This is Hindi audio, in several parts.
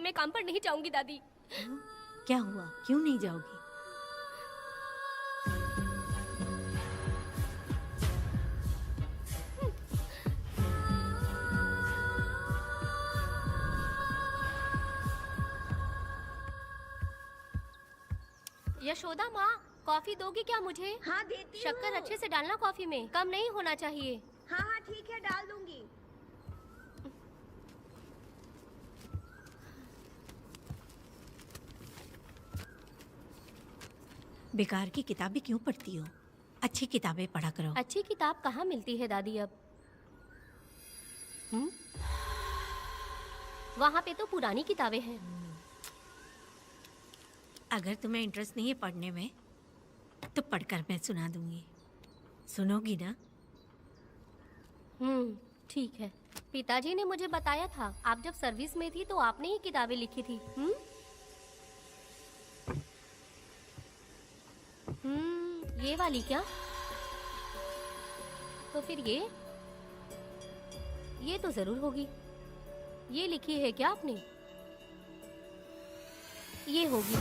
मैं काम पर नहीं जाऊंगी दादी। क्या हुआ, क्यों नहीं जाओगी? यशोदा माँ, कॉफी दोगी क्या मुझे? हाँ देती शक्कर हूँ। अच्छे से डालना कॉफी में, कम नहीं होना चाहिए। हाँ हाँ ठीक है, डाल दूंगी। बेकार की किताबें क्यों पढ़ती हो? अच्छी किताबें पढ़ा करो। अच्छी किताब कहाँ मिलती है दादी अब? वहाँ पे तो पुरानी किताबें हैं। अगर तुम्हें इंटरेस्ट नहीं है पढ़ने में तो पढ़कर मैं सुना दूंगी। सुनोगी ना? ठीक है। पिताजी ने मुझे बताया था, आप जब सर्विस में थी तो आपने ही किताबें लिखी थी। ये वाली क्या? तो फिर ये तो जरूर होगी। ये लिखी है क्या आपने? ये होगी।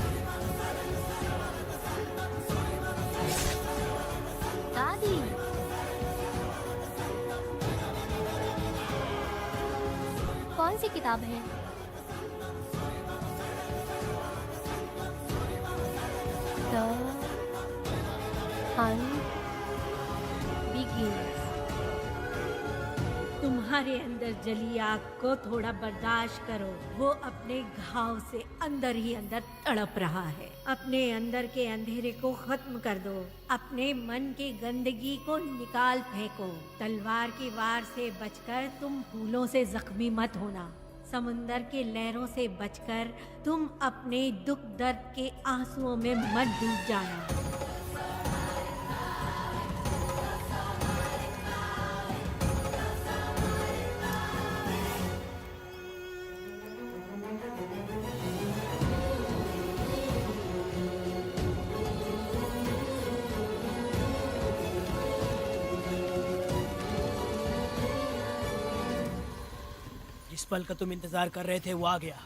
दादी, कौन सी किताब है? The Hunt Begins। तुम्हारे अंदर जली आग को थोड़ा बर्दाश्त करो। वो अपने घाव से अंदर ही अंदर तड़प रहा है। अपने अंदर के अंधेरे को खत्म कर दो। अपने मन की गंदगी को निकाल फेंको। तलवार की वार से बचकर तुम फूलों से जख्मी मत होना। समुंदर के लहरों से बचकर तुम अपने दुख दर्द के आंसुओं में मत डूब जाना। जिस पल का तुम इंतजार कर रहे थे वो आ गया।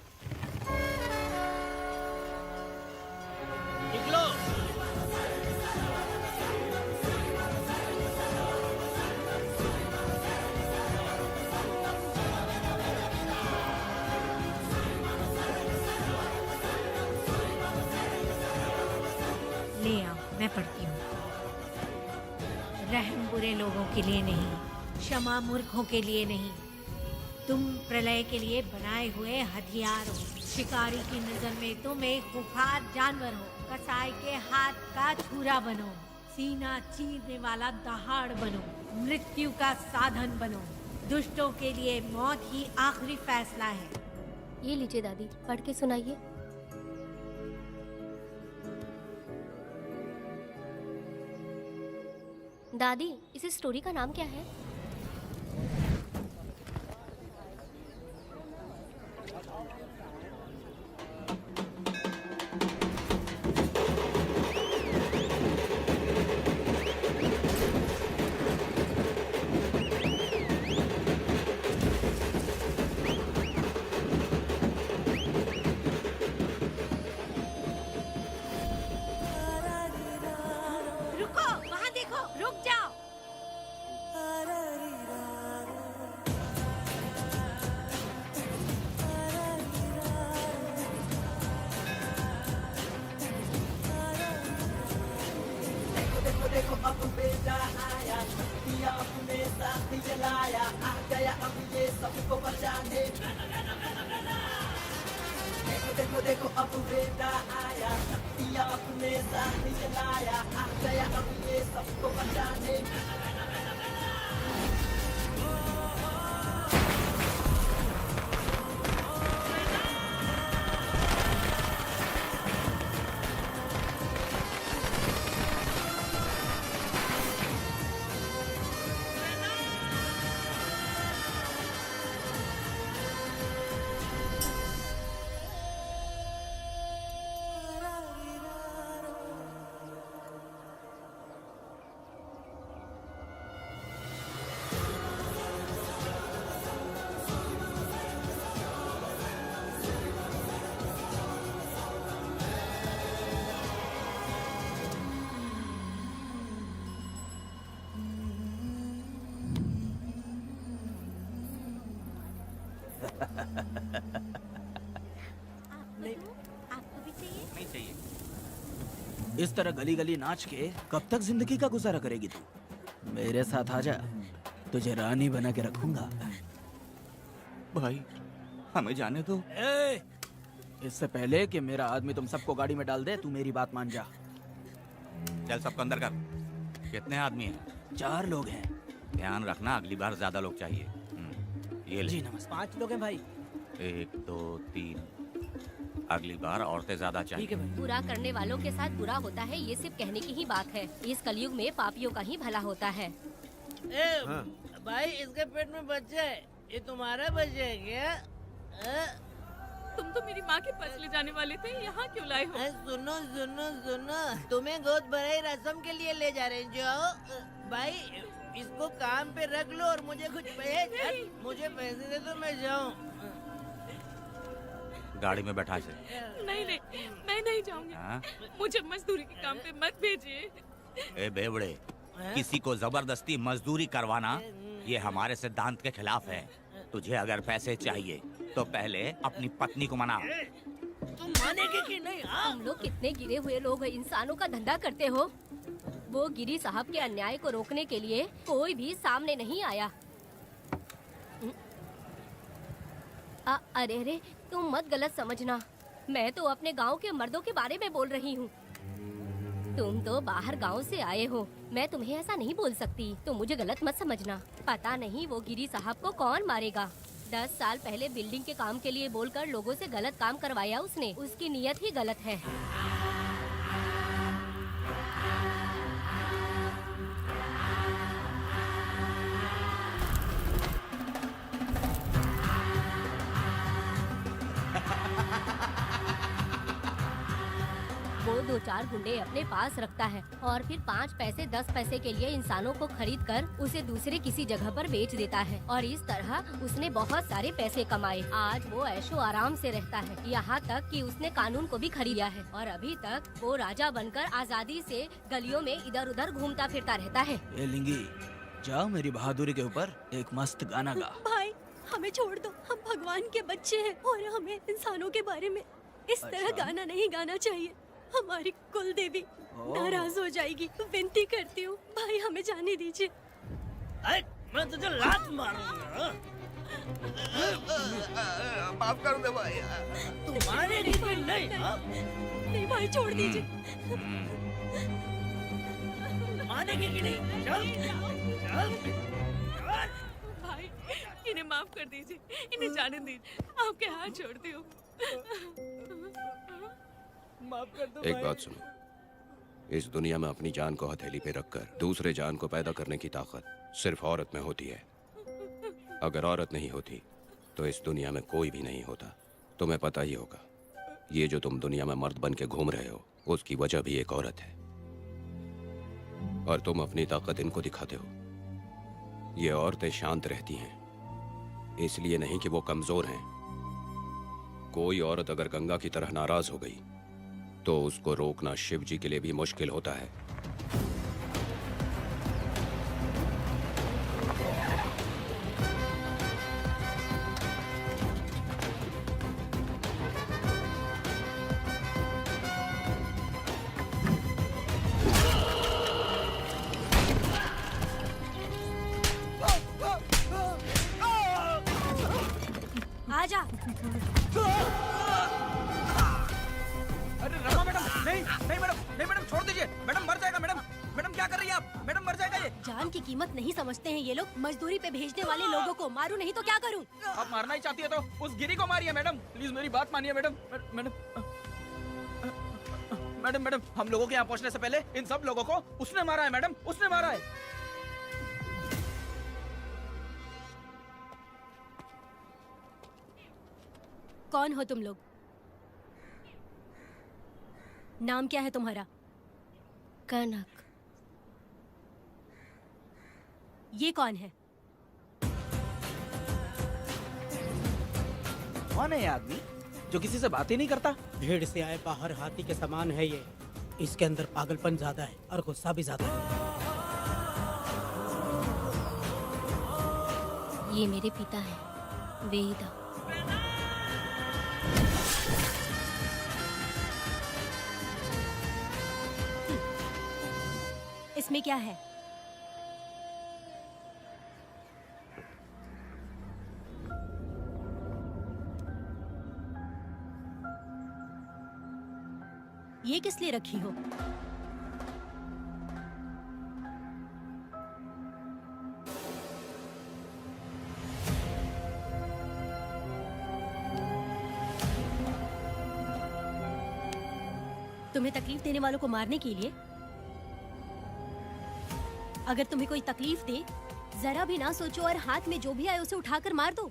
निकलो। ले आओ, मैं पढ़ती हूँ। रहम बुरे लोगों के लिए नहीं, क्षमा मूर्खों के लिए नहीं। तुम प्रलय के लिए बनाए हुए हथियार हो। शिकारी की नजर में तुम एक खुंखार जानवर हो। कसाई के हाथ का छुरा बनो। सीना चीरने वाला दहाड़ बनो। मृत्यु का साधन बनो। दुष्टों के लिए मौत ही आखिरी फैसला है। ये लीजिए दादी, पढ़ के सुनाइए। दादी, इस स्टोरी का नाम क्या है? रुको, वहाँ देखो, रुक जाओ। देखो देखो अब बेटा आया, दिया अपने साथ जलाया, आ गया अब ये सबको बचाने। देखो देखो देखो अब बेटा आया, दिया अपने साथ जलाया, आ गया अब ये सबको बचाने। आपको भी चाहिए? नहीं चाहिए। इस तरह गली गली नाच के कब तक जिंदगी का गुजारा करेगी तू? मेरे साथ आजा, तुझे रानी बना के रखूंगा। भाई हमें जाने दो। ए, इससे पहले कि मेरा आदमी तुम सबको गाड़ी में डाल दे, तू मेरी बात मान जा। चल सबको अंदर कर। कितने आदमी हैं? 4 लोग हैं। ध्यान रखना अगली बार ज्यादा लोग चाहिए। ये ले। जी नमस्ते। 5 लोग हैं भाई। 1 2 3। अगली बार औरतें ज्यादा ठीक है चाहिए। भाई। बुरा करने वालों के साथ बुरा होता है, ये सिर्फ कहने की ही बात है। इस कलयुग में पापियों का ही भला होता है। भाई इसके पेट में बच्चा है, ये तुम्हारा बच्चा है क्या? तुम तो मेरी माँ के पास ले जाने वाले थे, यहाँ क्यों लाए हो? सुनो सुनो सुनो, तुम्हें गोद भराई रस्म के लिए ले जा रहे हैं। जाओ भाई, इसको काम पे रख लो और मुझे कुछ मुझे पैसे दे दो, मैं जाऊँ। गाड़ी में बैठा इसे। नहीं नहीं, मैं नहीं जाऊंगी। हाँ? मुझे मजदूरी के काम पे मत भेजिए। ए बेवड़े, किसी को जबरदस्ती मजदूरी करवाना ये हमारे सिद्धांत के खिलाफ है। तुझे अगर पैसे चाहिए तो पहले अपनी पत्नी को मना। तुम मानेगे कि नहीं? हाँ? तुम लोग कितने गिरे हुए लोग इंसानों का धंधा करते हो। वो गिरी साहब के अन्याय को रोकने के लिए कोई भी सामने नहीं आया। अरे अरे, तुम मत गलत समझना, मैं तो अपने गांव के मर्दों के बारे में बोल रही हूँ। तुम तो बाहर गांव से आए हो, मैं तुम्हें ऐसा नहीं बोल सकती, तो मुझे गलत मत समझना। पता नहीं वो गिरी साहब को कौन मारेगा। 10 साल पहले बिल्डिंग के काम के लिए बोलकर लोगों से गलत काम करवाया उसने। उसकी नीयत ही गलत है। वो 2-4 गुंडे अपने पास रखता है और फिर 5 पैसे 10 पैसे के लिए इंसानों को खरीद कर उसे दूसरे किसी जगह पर बेच देता है, और इस तरह उसने बहुत सारे पैसे कमाए। आज वो ऐशो आराम से रहता है, यहाँ तक कि उसने कानून को भी खरीदा है, और अभी तक वो राजा बनकर आजादी से गलियों में इधर उधर घूमता फिरता रहता है। ए लिंगी, जाओ मेरी बहादुरी के ऊपर एक मस्त गाना गा। भाई हमें छोड़ दो, हम भगवान के बच्चे हैं और हमें इंसानों के बारे में इस तरह अच्छा। गाना नहीं गाना चाहिए। हमारी कुल देवी ओह। नाराज हो जाएगी। विनती करती हूँ भाई, हमें जाने दीजिए। मैं तुझे लात मारूंगा। माफ कर दे भाई। तुम मानेगी कि नहीं? हाँ? नहीं भाई, छोड़ दीजिए। मानेगी कि नहीं? चल चल चल। भाई इन्हें माफ कर दीजिए, इन्हें जाने दीजिए, आपके हाथ छोड़ती हूँ। माफ कर दो एक भाई। बात सुनो, इस दुनिया में अपनी जान को हथेली पे रखकर दूसरे जान को पैदा करने की ताकत सिर्फ औरत में होती है। अगर औरत नहीं होती तो इस दुनिया में कोई भी नहीं होता। तुम्हें पता ही होगा, ये जो तुम दुनिया में मर्द बन के घूम रहे हो उसकी वजह भी एक औरत है, और तुम अपनी ताकत इनको दिखाते हो। ये औरतें शांत रहती हैं, इसलिए नहीं कि वो कमजोर हैं। कोई औरत अगर गंगा की तरह नाराज हो गई तो उसको रोकना शिव जी के लिए भी मुश्किल होता है। आजा। अरे रमा मैडम, नहीं नहीं मैडम, नहीं मैडम, छोड़ दीजिए मैडम, मर जाएगा मैडम। मैडम क्या कर रही हैं आप? मैडम मर जाएगा ये। जान की कीमत नहीं समझते हैं ये लोग। मजदूरी पे भेजने वाले लोगों को मारूं नहीं तो क्या करूं? आप मारना ही चाहती है तो उस गिरी को मारिए मैडम, प्लीज मेरी बात मानिए मैडम। मैडम मैडम मैडम, हम लोगों के यहाँ पहुँचने से पहले इन सब लोगों को उसने मारा है मैडम, उसने मारा है। कौन हो तुम लोग? नाम क्या है तुम्हारा? कनक। ये कौन है? कौन है ये आदमी जो किसी से बात ही नहीं करता? भीड़ से आए बाहर हाथी के समान है ये। इसके अंदर पागलपन ज्यादा है और गुस्सा भी ज्यादा है। ये मेरे पिता हैं, वेदा। इसमें क्या है? ये किस लिए रखी हो? तुम्हें तकलीफ देने वालों को मारने के लिए? अगर तुम्हें कोई तकलीफ दे, जरा भी ना सोचो और हाथ में जो भी आए उसे उठाकर मार दो।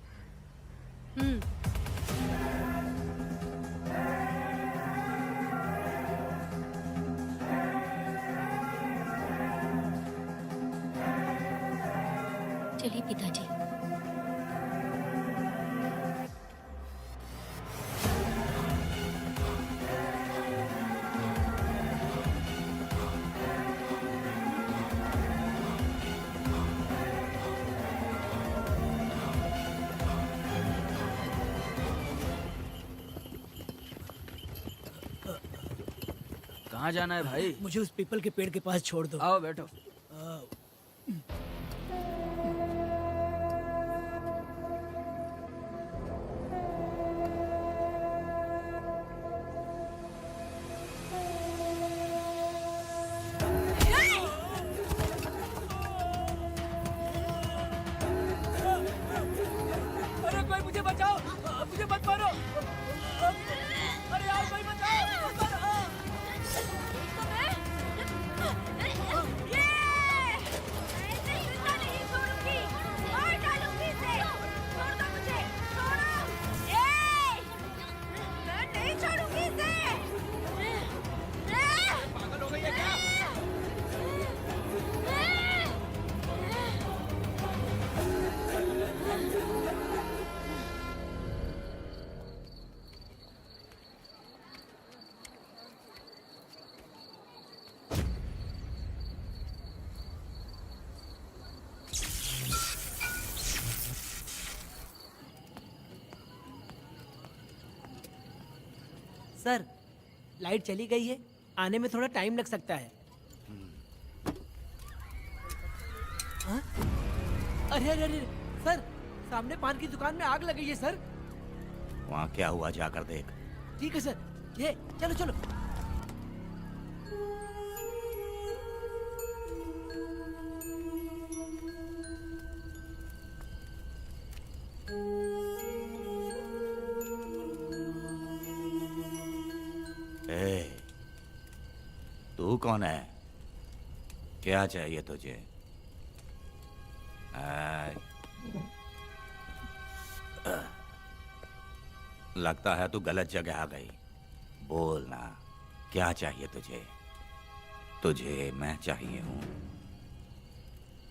चलिए पिताजी। कहाँ जाना है भाई? मुझे उस पीपल के पेड़ के पास छोड़ दो। आओ बैठो। अरे कोई मुझे बचाओ, मुझे मत मारो। अरे यार कोई बचाओ, मत मारो। पागल हो गई है क्या? सर, लाइट चली गई है, आने में थोड़ा टाइम लग सकता है। हाँ? अरे अरे अरे सर, सामने पान की दुकान में आग लगी है सर। वहाँ क्या हुआ जाकर देख। ठीक है सर, ये चलो चलो। तू कौन है? क्या चाहिए तुझे? लगता है तू गलत जगह आ गई। बोल ना, क्या चाहिए तुझे? तुझे मैं चाहिए हूं।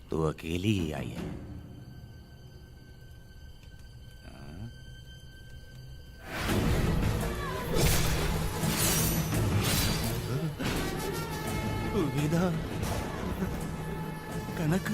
तू अकेली ही आई है। विदा, कनक,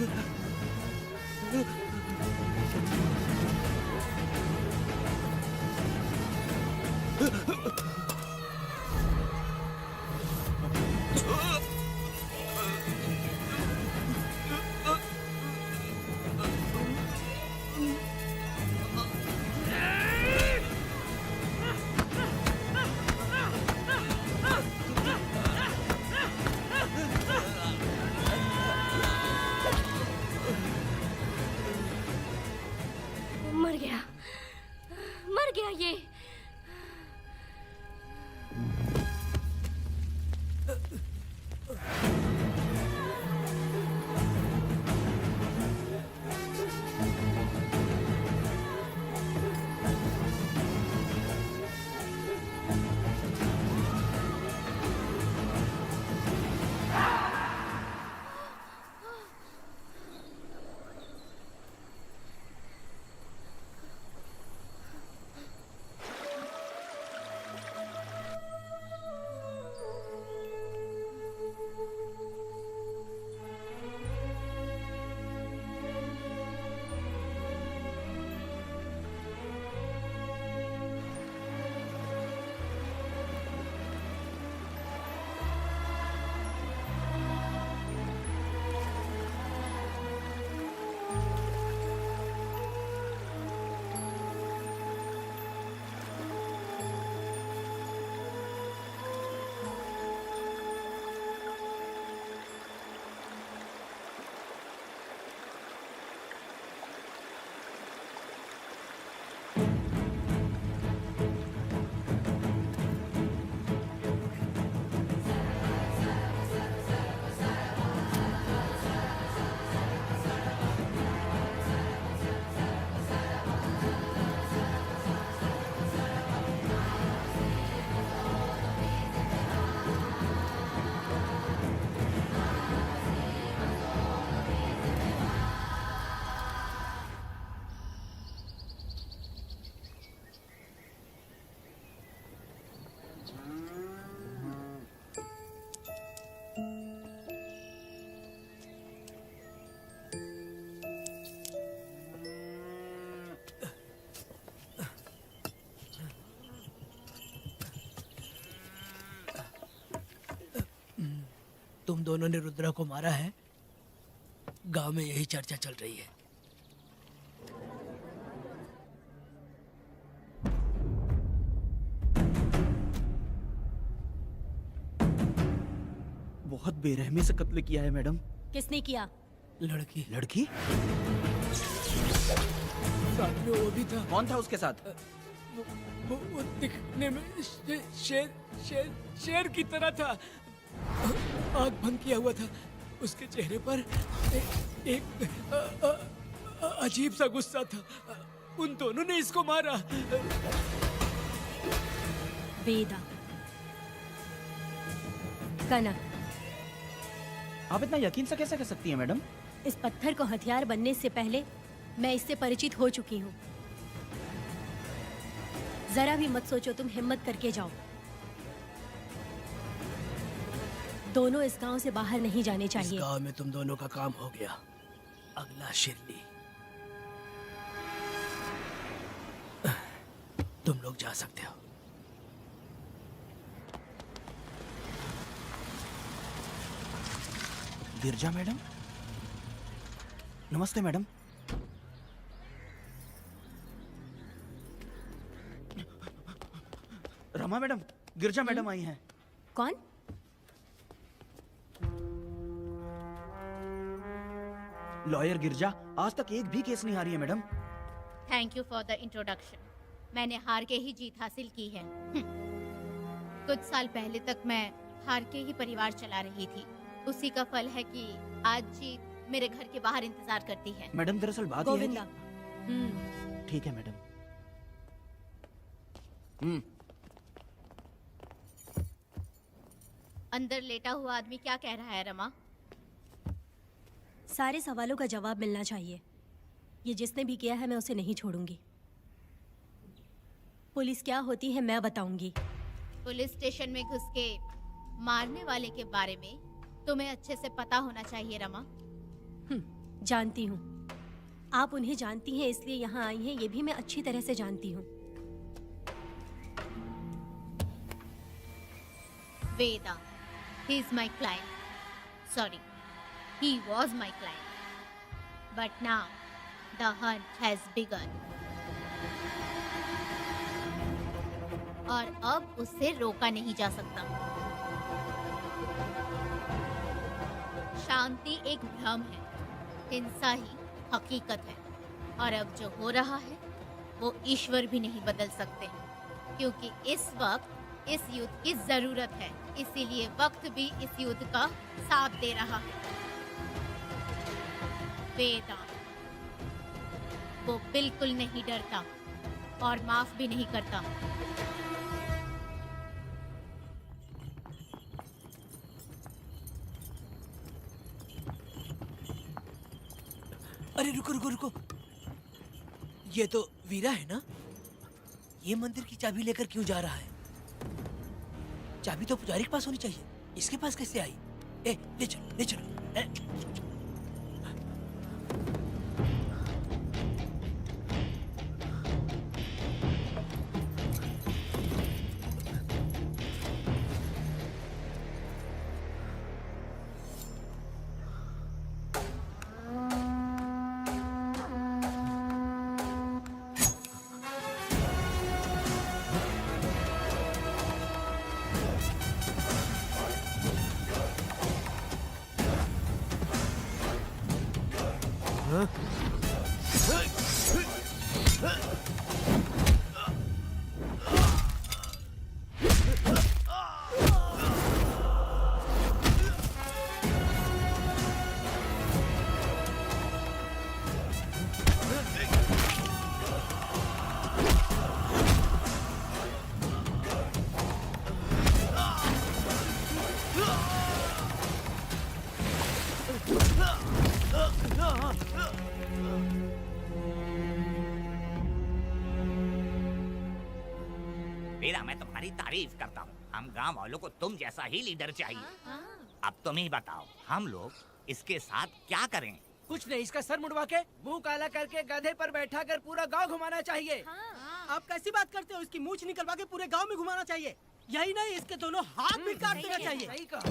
तुम दोनों ने रुद्रा को मारा है, गांव में यही चर्चा चल रही है। बहुत बेरहमी से कत्ल किया है मैडम। किसने किया? लड़की। लड़की? साथ में वो भी था। कौन था उसके साथ? वो दिखने में शेर की तरह था। आँख बंद किया हुआ था। उसके चेहरे पर एक अजीब सा गुस्सा था। उन दोनों ने इसको मारा। वेदा, कनक, आप इतना यकीन से कैसे कह सकती हैं मैडम? इस पत्थर को हथियार बनने से पहले मैं इससे परिचित हो चुकी हूँ। जरा भी मत सोचो, तुम हिम्मत करके जाओ। दोनों इस गांव से बाहर नहीं जाने चाहिए। इस गांव में तुम दोनों का काम हो गया। अगला शिरली। तुम लोग जा सकते हो। गिरजा मैडम? नमस्ते मैडम। रमा मैडम, गिरजा मैडम आई हैं। कौन? लॉयर गिरजा आज तक एक भी केस नहीं हारी है madam. Thank you for the introduction. मैंने हार के ही जीत हासिल की है। कुछ साल पहले तक मैं हार के ही परिवार चला रही थी। उसी का फल है कि आज जीत मेरे घर के बाहर इंतजार करती है। मैडम दरअसल बात यह है गोविंदा। कि... ठीक है मैडम। अंदर लेटा हुआ आदमी क्या कह रहा है रमा? सारे सवालों का जवाब मिलना चाहिए। ये जिसने भी किया है मैं उसे नहीं छोड़ूंगी। पुलिस क्या होती है मैं बताऊंगी। पुलिस स्टेशन में घुस के मारने वाले के बारे में तुम्हें अच्छे से पता होना चाहिए रमा। जानती हूँ। आप उन्हें जानती हैं इसलिए यहाँ आई हैं, ये भी मैं अच्छी तरह से जानती हूँ। वेदा, he is my client. Sorry, he was my client. But now, the hunt has begun. और अब उससे रोका नहीं जा सकता। शांति एक भ्रम है, हिंसा ही हकीकत है। और अब जो हो रहा है वो ईश्वर भी नहीं बदल सकते, क्योंकि इस वक्त इस युद्ध की जरूरत है। इसीलिए वक्त भी इस युद्ध का साथ दे रहा है। वेदा, वो बिल्कुल नहीं डरता और माफ भी नहीं करता। अरे रुको रुको रुको, ये तो वीरा है ना? ये मंदिर की चाबी लेकर क्यों जा रहा है? चाबी तो पुजारी के पास होनी चाहिए, इसके पास कैसे आई? ले चलो ले चलो। वीरा, मैं तुम्हारी तारीफ करता हूँ। हम गांव वालों को तुम जैसा ही लीडर चाहिए। अब तुम ही बताओ, हम लोग इसके साथ क्या करें? कुछ नहीं, इसका सर मुड़वा के मुंह काला करके गधे पर बैठा कर पूरा गांव घुमाना चाहिए। आप कैसी बात करते हो? इसकी मूंछ निकलवा के पूरे गांव में घुमाना चाहिए। यही नहीं, इसके दोनों हाथ भी काट देना चाहिए। सही कहा।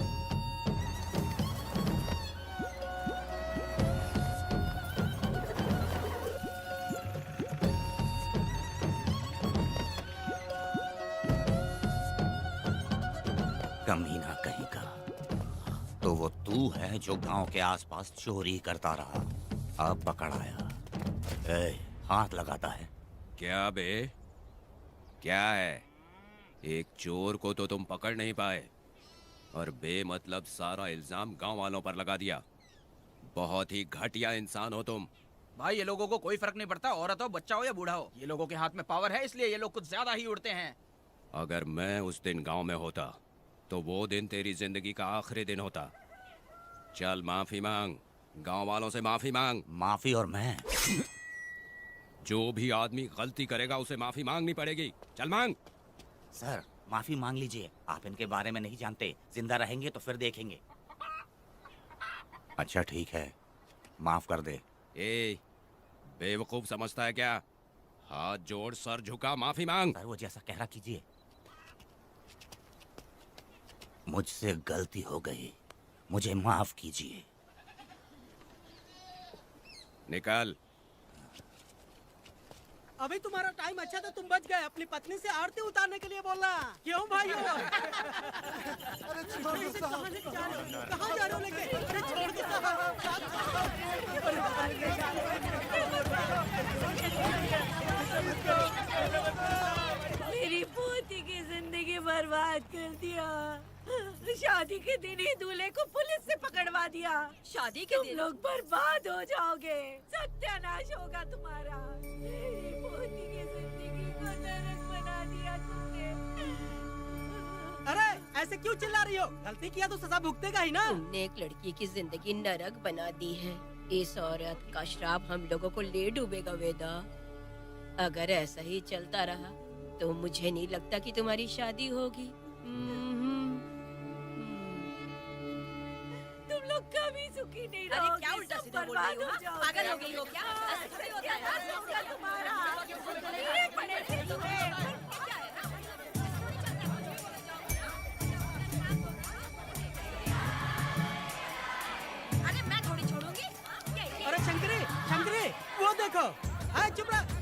वो तू है जो गांव के आसपास चोरी करता रहा, अब पकड़ आया। ए, हाथ लगाता है। क्या बे, क्या है? एक चोर को तो तुम पकड़ नहीं पाए और बेमतलब सारा इल्जाम गांव वालों पर लगा दिया। बहुत ही घटिया इंसान हो तुम। भाई ये लोगों को कोई फर्क नहीं पड़ता, औरत हो, बच्चा हो या बूढ़ा हो। ये लोगों के हाथ में पावर है, इसलिए ये लोग कुछ ज्यादा ही उड़ते हैं। अगर मैं उस दिन गांव में होता तो वो दिन तेरी जिंदगी का आखिरी दिन होता। चल माफी मांग, गांव वालों से माफी मांग। माफी? और मैं? जो भी आदमी गलती करेगा उसे माफी मांगनी पड़ेगी। चल मांग। सर माफी मांग लीजिए, आप इनके बारे में नहीं जानते। जिंदा रहेंगे तो फिर देखेंगे। अच्छा ठीक है, माफ कर दे। ए, बेवकूफ समझता है क्या? हाथ जोड़, सर झुका, माफी मांग। सर वो जैसा कह रहा कीजिए। मुझसे गलती हो गई, मुझे माफ कीजिए। निकल। अभी तुम्हारा टाइम अच्छा था, तुम बच गए। अपनी पत्नी से आरती उतारने के लिए बोलना। क्यों भाई? कहाँ जा रहे हो लेके? अरे छोड़ के मेरी पोती की जिंदगी बर्बाद कर दिया। शादी के दिन ही दूल्हे को पुलिस से पकड़वा दिया। शादी के तुम लोग बर्बाद हो जाओगे, सत्यानाश होगा तुम्हारा। मेरी पोती की जिंदगी को नरक बना दिया तुमने। अरे ऐसे क्यों चिल्ला रही हो? गलती किया तो सजा भुगतेगा ही ना। तुमने एक लड़की की जिंदगी नरक बना दी है। इस औरत का श्राप हम लोगों को ले डूबेगा वेदा। अगर ऐसा ही चलता रहा तो मुझे नहीं लगता कि तुम्हारी शादी होगी। तुम लोग कभी सुखी नहीं अरे रहोगे। क्या उल्टा सब सीधा बोल बर्बाद रही हो? हो जाओगे। पागल हो गई हो क्या? ऐसा थोड़ी होता है। सत्यानाश होगा तुम्हारा। ये पड़ेगी तुम्हें। अरे मैं थोड़ी छोड़ूंगी। अरे शंकरी, शंकरी, वो देखो। हाँ चुप रह।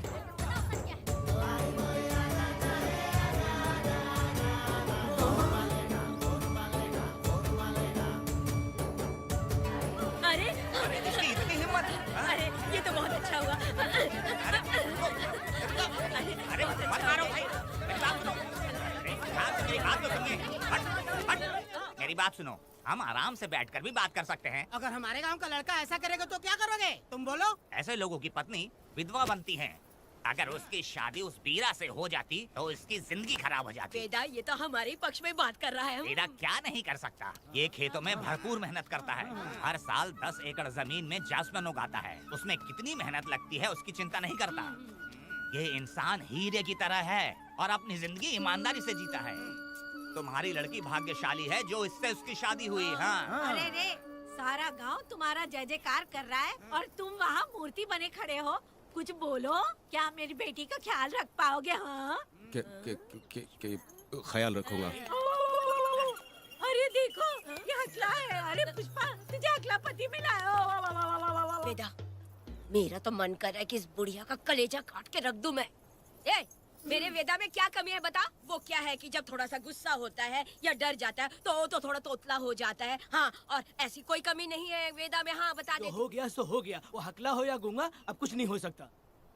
अरे इतनी हिम्मत? अरे ये तो बहुत अच्छा हुआ। अरे मत मारो भाई, मेरी बात सुनो। मेरी बात तो सुनिए। हट, हट। मेरी बात सुनो, हम आराम से बैठकर भी बात कर सकते हैं। अगर हमारे गांव का लड़का ऐसा करेगा तो क्या करोगे? तुम बोलो। ऐसे लोगों की पत्नी विधवा बनती हैं। अगर उसकी शादी उस बीरा से हो जाती तो उसकी जिंदगी खराब हो जाती। वेदा ये तो हमारे ही पक्ष में बात कर रहा है। वेदा क्या नहीं कर सकता? ये खेतों में भरपूर मेहनत करता है। हर साल 10 एकड़ जमीन में जासमन उगाता है। उसमें कितनी मेहनत लगती है उसकी चिंता नहीं करता। ये इंसान हीरे की तरह है और अपनी जिंदगी ईमानदारी से जीता है। तुम्हारी लड़की भाग्यशाली है जो इससे उसकी शादी हुई। हाँ अरे रे, सारा गांव तुम्हारा जय जयकार कर रहा है और तुम वहाँ मूर्ति बने खड़े हो। कुछ बोलो, क्या मेरी बेटी का ख्याल रख पाओगे? हाँ ख्याल रखूंगा। अरे देखो ये हकला है। अरे पुष्पा, तुझे हकला पति मिला है। वेदा मेरा तो मन कर रहा है कि इस बुढ़िया का कलेजा काट के रख दूं मैं। ए, मेरे वेदा में क्या कमी है बता? वो क्या है कि जब थोड़ा सा गुस्सा होता है या डर जाता है तो थोड़ा तोतला हो जाता है। हाँ, और ऐसी कोई कमी नहीं है वेदा में। हाँ बता दे। हो गया सो हो गया। वो हकला हो या गूंगा अब कुछ नहीं हो सकता।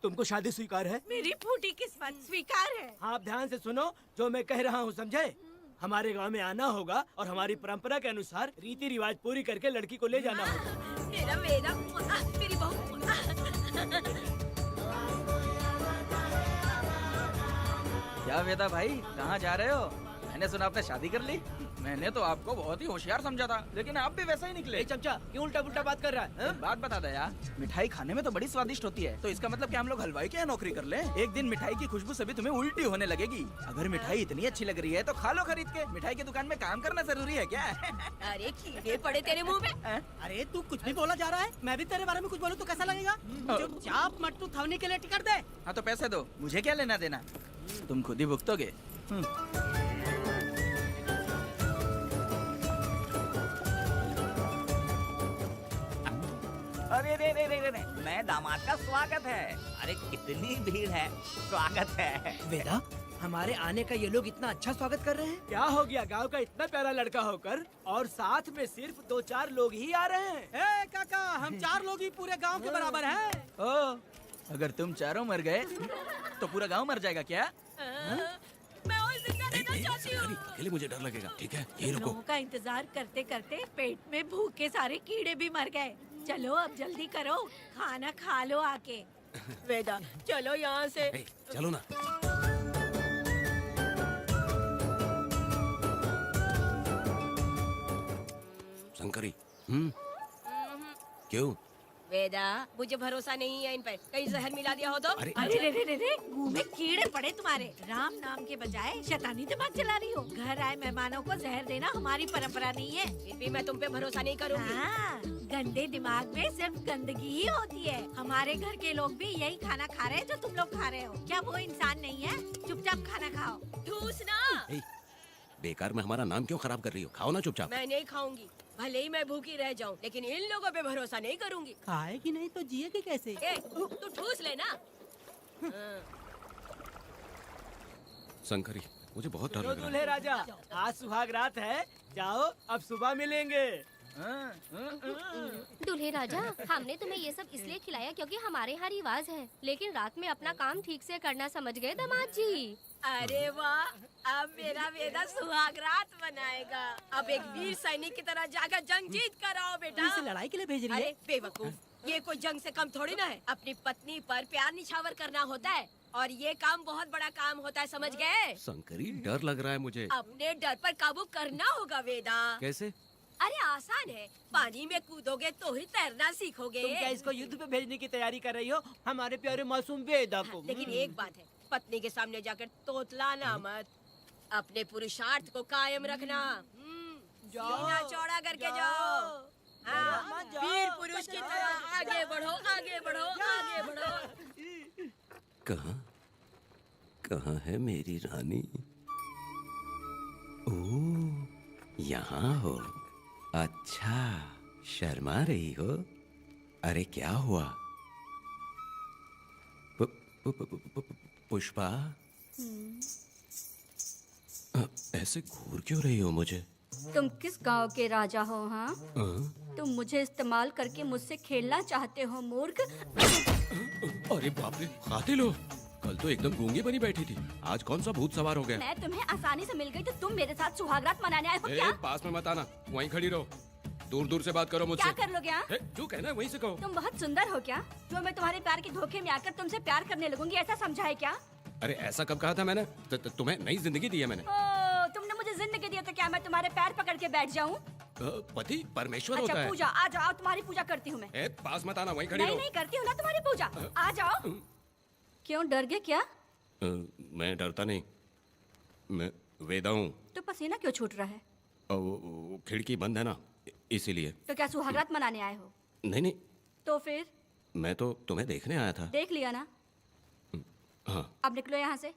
तुमको शादी स्वीकार है? मेरी फूटी किस्मत स्वीकार है। आप ध्यान से सुनो जो मैं कह रहा हूँ, समझे? हमारे गांव में आना होगा और हमारी परंपरा के अनुसार रीति रिवाज पूरी करके लड़की को ले जाना होगा। मेरा वेदा, मेरी बहू। क्या वेदा भाई, कहाँ जा रहे हो? मैंने सुना आपने शादी कर ली। मैंने तो आपको बहुत ही होशियार समझा था, लेकिन आप भी वैसा ही निकले। चमचा क्यों उल्टा पुल्टा बात कर रहा है? बात बता दे यार, मिठाई खाने में तो बड़ी स्वादिष्ट होती है, तो इसका मतलब क्या हम लोग हलवाई के यहाँ नौकरी कर लें? एक दिन मिठाई की खुशबू से भी तुम्हें उल्टी होने लगेगी। अगर मिठाई इतनी अच्छी लग रही है तो खा लो खरीद के। मिठाई की दुकान में काम करना जरूरी है क्या? अरे कीड़े पड़े तेरे मुंह में। अरे तू कुछ भी बोला जा रहा है। मैं भी तेरे बारे में कुछ बोलूं तो कैसा लगेगा? चुपचाप मट्टू थवनी के लिए टिकट दे। हाँ तो पैसे दो, मुझे क्या लेना देना, तुम खुद ही भुगतोगे। अरे रे रे रे रे, नए दामाद का स्वागत है। अरे कितनी भीड़ है, स्वागत है। वेदा हमारे आने का ये लोग इतना अच्छा स्वागत कर रहे हैं। क्या हो गया गांव का इतना प्यारा लड़का होकर और साथ में सिर्फ 2-4 लोग ही आ रहे हैं। ए काका, हम 4 लोग ही पूरे गांव के बराबर हैं। ओ, अगर तुम चारों मर गए तो पूरा गांव मर जाएगा क्या? मैं और जिंदा रहना चाहती हूँ। अकेले मुझे डर लगेगा, ठीक है? यही रुको। लोगों का इंतजार करते करते पेट में भूखे सारे कीड़े भी मर गए। चलो अब जल्दी करो, खाना खा लो आके। वेदा, चलो यहाँ से। ए, चलो ना। शंकरी, क्यों? वेदा, मुझे भरोसा नहीं है इन पर। कहीं जहर मिला दिया हो तो? अरे अरे रे रे रे रे, मुंह में कीड़े पड़े तुम्हारे। राम नाम के बजाय शैतानी दिमाग चला रही हो। घर आए मेहमानों को जहर देना हमारी परंपरा नहीं है। फिर भी मैं तुम पे भरोसा नहीं करूँगी। हाँ, गंदे दिमाग में सिर्फ गंदगी ही होती है। हमारे घर के लोग भी यही खाना खा रहे हैं जो तुम लोग खा रहे हो। क्या वो इंसान नहीं है? चुपचाप खाना खाओ। ठूसना। ए, बेकार में हमारा नाम क्यों खराब कर रही हो? खाओ ना चुपचाप। मैं नहीं खाऊंगी, भले ही मैं भूखी रह जाऊं, लेकिन इन लोगों पे भरोसा नहीं करूंगी। खाएगी नहीं तो जिएगी कैसे? ए, तू ठूस लेना। शंकरी, मुझे बहुत डर लग रहा दूल्हे है। राजा, आज सुहाग रात है, जाओ अब सुबह मिलेंगे। दूल्हे राजा, हमने तुम्हें ये सब इसलिए खिलाया क्योंकि हमारे यहाँ रिवाज है, लेकिन रात में अपना काम ठीक से करना समझ गए दामाद जी। अरे वाह, अब मेरा वेदा सुहाग रात मनाएगा। अब एक वीर सैनिक की तरह जाकर जंग जीत कर आओ बेटा। इसे लड़ाई के लिए भेज रही है? अरे बेवकूफ, ये कोई जंग से कम थोड़ी ना है। अपनी पत्नी पर प्यार निछावर करना होता है और ये काम बहुत बड़ा काम होता है, समझ गए? शंकरी, डर लग रहा है मुझे। अपने डर पर काबू करना होगा वेदा। कैसे? अरे आसान है, पानी में कूदोगे तो ही तैरना सीखोगे। तुम क्या इसको युद्ध पे भेजने की तैयारी कर रही हो? हमारे प्यारे मासूम वेदा को। लेकिन एक बात है, पत्नी के सामने जाकर तोतलाना मत। अपने पुरुषार्थ को कायम रखना। सीना चौड़ा करके जाओ। हाँ, वीर पुरुष की तरह आगे बढ़ो, आगे बढ़ो, आगे बढ़ो। कहाँ है मेरी रानी? ओह, यहाँ हो। अच्छा, शर्मा रही हो? अरे क्या हुआ? पुष्पा, ऐसे घूर क्यों रही हो मुझे? तुम किस गांव के राजा हो? हाँ, तुम मुझे इस्तेमाल करके मुझसे खेलना चाहते हो मूर्ख। अरे बाप रे, कातिल हो। कल तो एकदम गूंगी बनी बैठी थी, आज कौन सा भूत सवार हो गया? मैं तुम्हें आसानी से मिल गई तो तुम मेरे साथ सुहागरात मनाने आए हो क्या? पास में मत आना, वहीं खड़ी रहो। दूर दूर से बात करो मुझसे। क्या कर लोगे? हाँ? जो कहना है वहीं से कहो। तुम बहुत सुंदर हो क्या, जो मैं तुम्हारे प्यार के धोखे में आकर तुमसे प्यार करने लगूंगी, ऐसा समझा है क्या? अरे ऐसा कब कहा था मैंने? तुम्हें नई जिंदगी दी है मैंने। तुमने मुझे जिंदगी दी है तो क्या मैं तुम्हारे पैर पकड़ के बैठ जाऊं? पति परमेश्वर अच्छा, होता है। पूजा, आ जाओ, तुम्हारी पूजा करती हूँ मैं। पास मत आना, वहीं खड़ी रहो। नहीं करती हूँ ना तुम्हारी पूजा, आ जाओ। क्यों डर गए क्या? मैं डरता नहीं, मैं वेदा हूँ। तो पसीना क्यों छूट रहा है? वो खिड़की बंद है ना, इसीलिए। तो क्या सुहागरात मनाने आए हो? नहीं, तो फिर? मैं तो तुम्हें देखने आया था। देख लिया ना? हाँ। अब निकलो यहाँ से।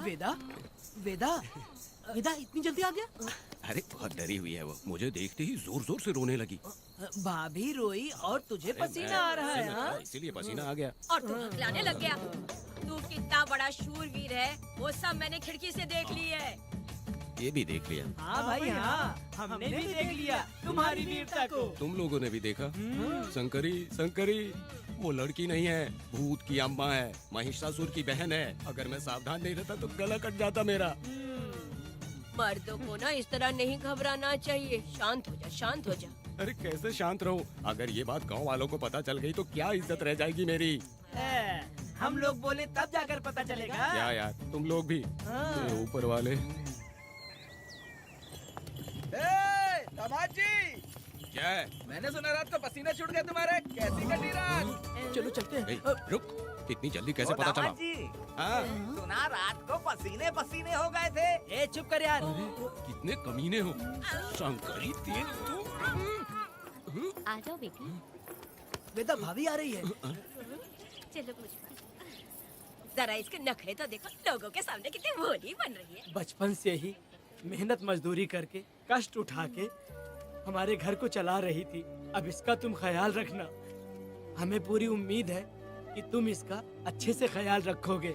वेदा, वेदा, वेदा इतनी जल्दी आ गया? अरे बहुत डरी हुई है वो, मुझे देखते ही जोर जोर से रोने लगी। भाभी रोई और तुझे पसीना आ रहा है? हाँ? इसीलिए पसीना आ गया। और तू हकलाने लग गया। तू कितना बड़ा शूरवीर है, वो सब मैंने खिड़की से देख ली है। ये भी देख लिया? हाँ भाई हाँ, हमने भी देख लिया तुम्हारी वीरता को। तुम लोगों ने भी देखा? शंकरी, शंकरी, वो लड़की नहीं है, भूत की अम्मा है, महिषासुर की बहन है। अगर मैं सावधान नहीं रहता तो गला कट जाता मेरा। मर्दों को ना इस तरह नहीं घबराना चाहिए। शांत हो जा, शांत हो जा। अरे कैसे शांत रहूं? अगर ये बात गांव वालों को पता चल गई तो क्या इज्जत रह जाएगी मेरी? हम लोग बोले तब जाकर पता चलेगा। क्या यार, तुम लोग भी? ऊपर वाले। दामाद जी, क्या है? मैंने सुना रात को पसीना छूट गया तुम्हारे, कैसी कटी रात? चलो चलते हैं। रुक, इतनी जल्दी कैसे पता चला? हाँ? सुना रात को पसीने पसीने हो गए थे। ए चुप कर यार। कितने कमीने हो शंकरी, तेल तू। आ जाओ बेटी। वेदा भाभी आ रही है। चलो पुष्पा। जरा इसके नखरे तो देखो, लोगों के सामने कितनी भोली बन रही है। बचपन से ही मेहनत मजदूरी करके, कष्ट उठा के हमारे घर को चला रही थी। अब इसका तुम ख्याल रखना। हमें पूरी उम्मीद है कि तुम इसका अच्छे से ख्याल रखोगे।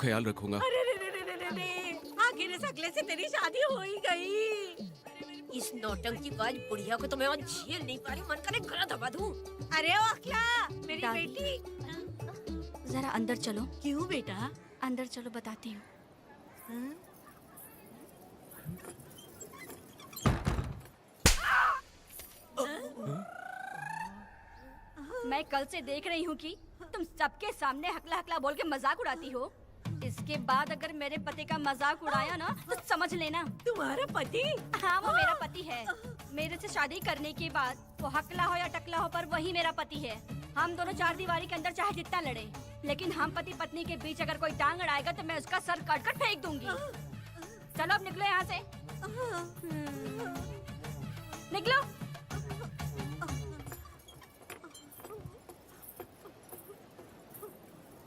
ख्याल रखूंगा। अरे रे रे रे रे रे रे, आखिर इस अगले से तेरी शादी हो ही गई। इस नौटंकी बाज बुढ़िया को तो मैं और झेल नहीं पा रही, मन करे गला दबा दूं। अरे ओ अखला, मेरी दादी। बेटी। जरा अंदर चलो। क्यों बेटा? अंदर चलो, बताती हूँ। मैं कल से देख रही हूँ कि तुम सबके सामने हकला हकला बोल के मजाक उड़ाती हो। इसके बाद अगर मेरे पति का मजाक उड़ाया ना तो समझ लेना। तुम्हारा पति? हाँ, वो मेरा पति है। मेरे से शादी करने के बाद वो हकला हो या टकला हो, पर वही मेरा पति है। हम दोनों चार दीवारी के अंदर चाहे जितना लड़े, लेकिन हम पति पत्नी के बीच अगर कोई टांग अड़ाएगा तो मैं उसका सर काट कर फेंक दूंगी। चलो अब निकलो यहाँ से। निकलो।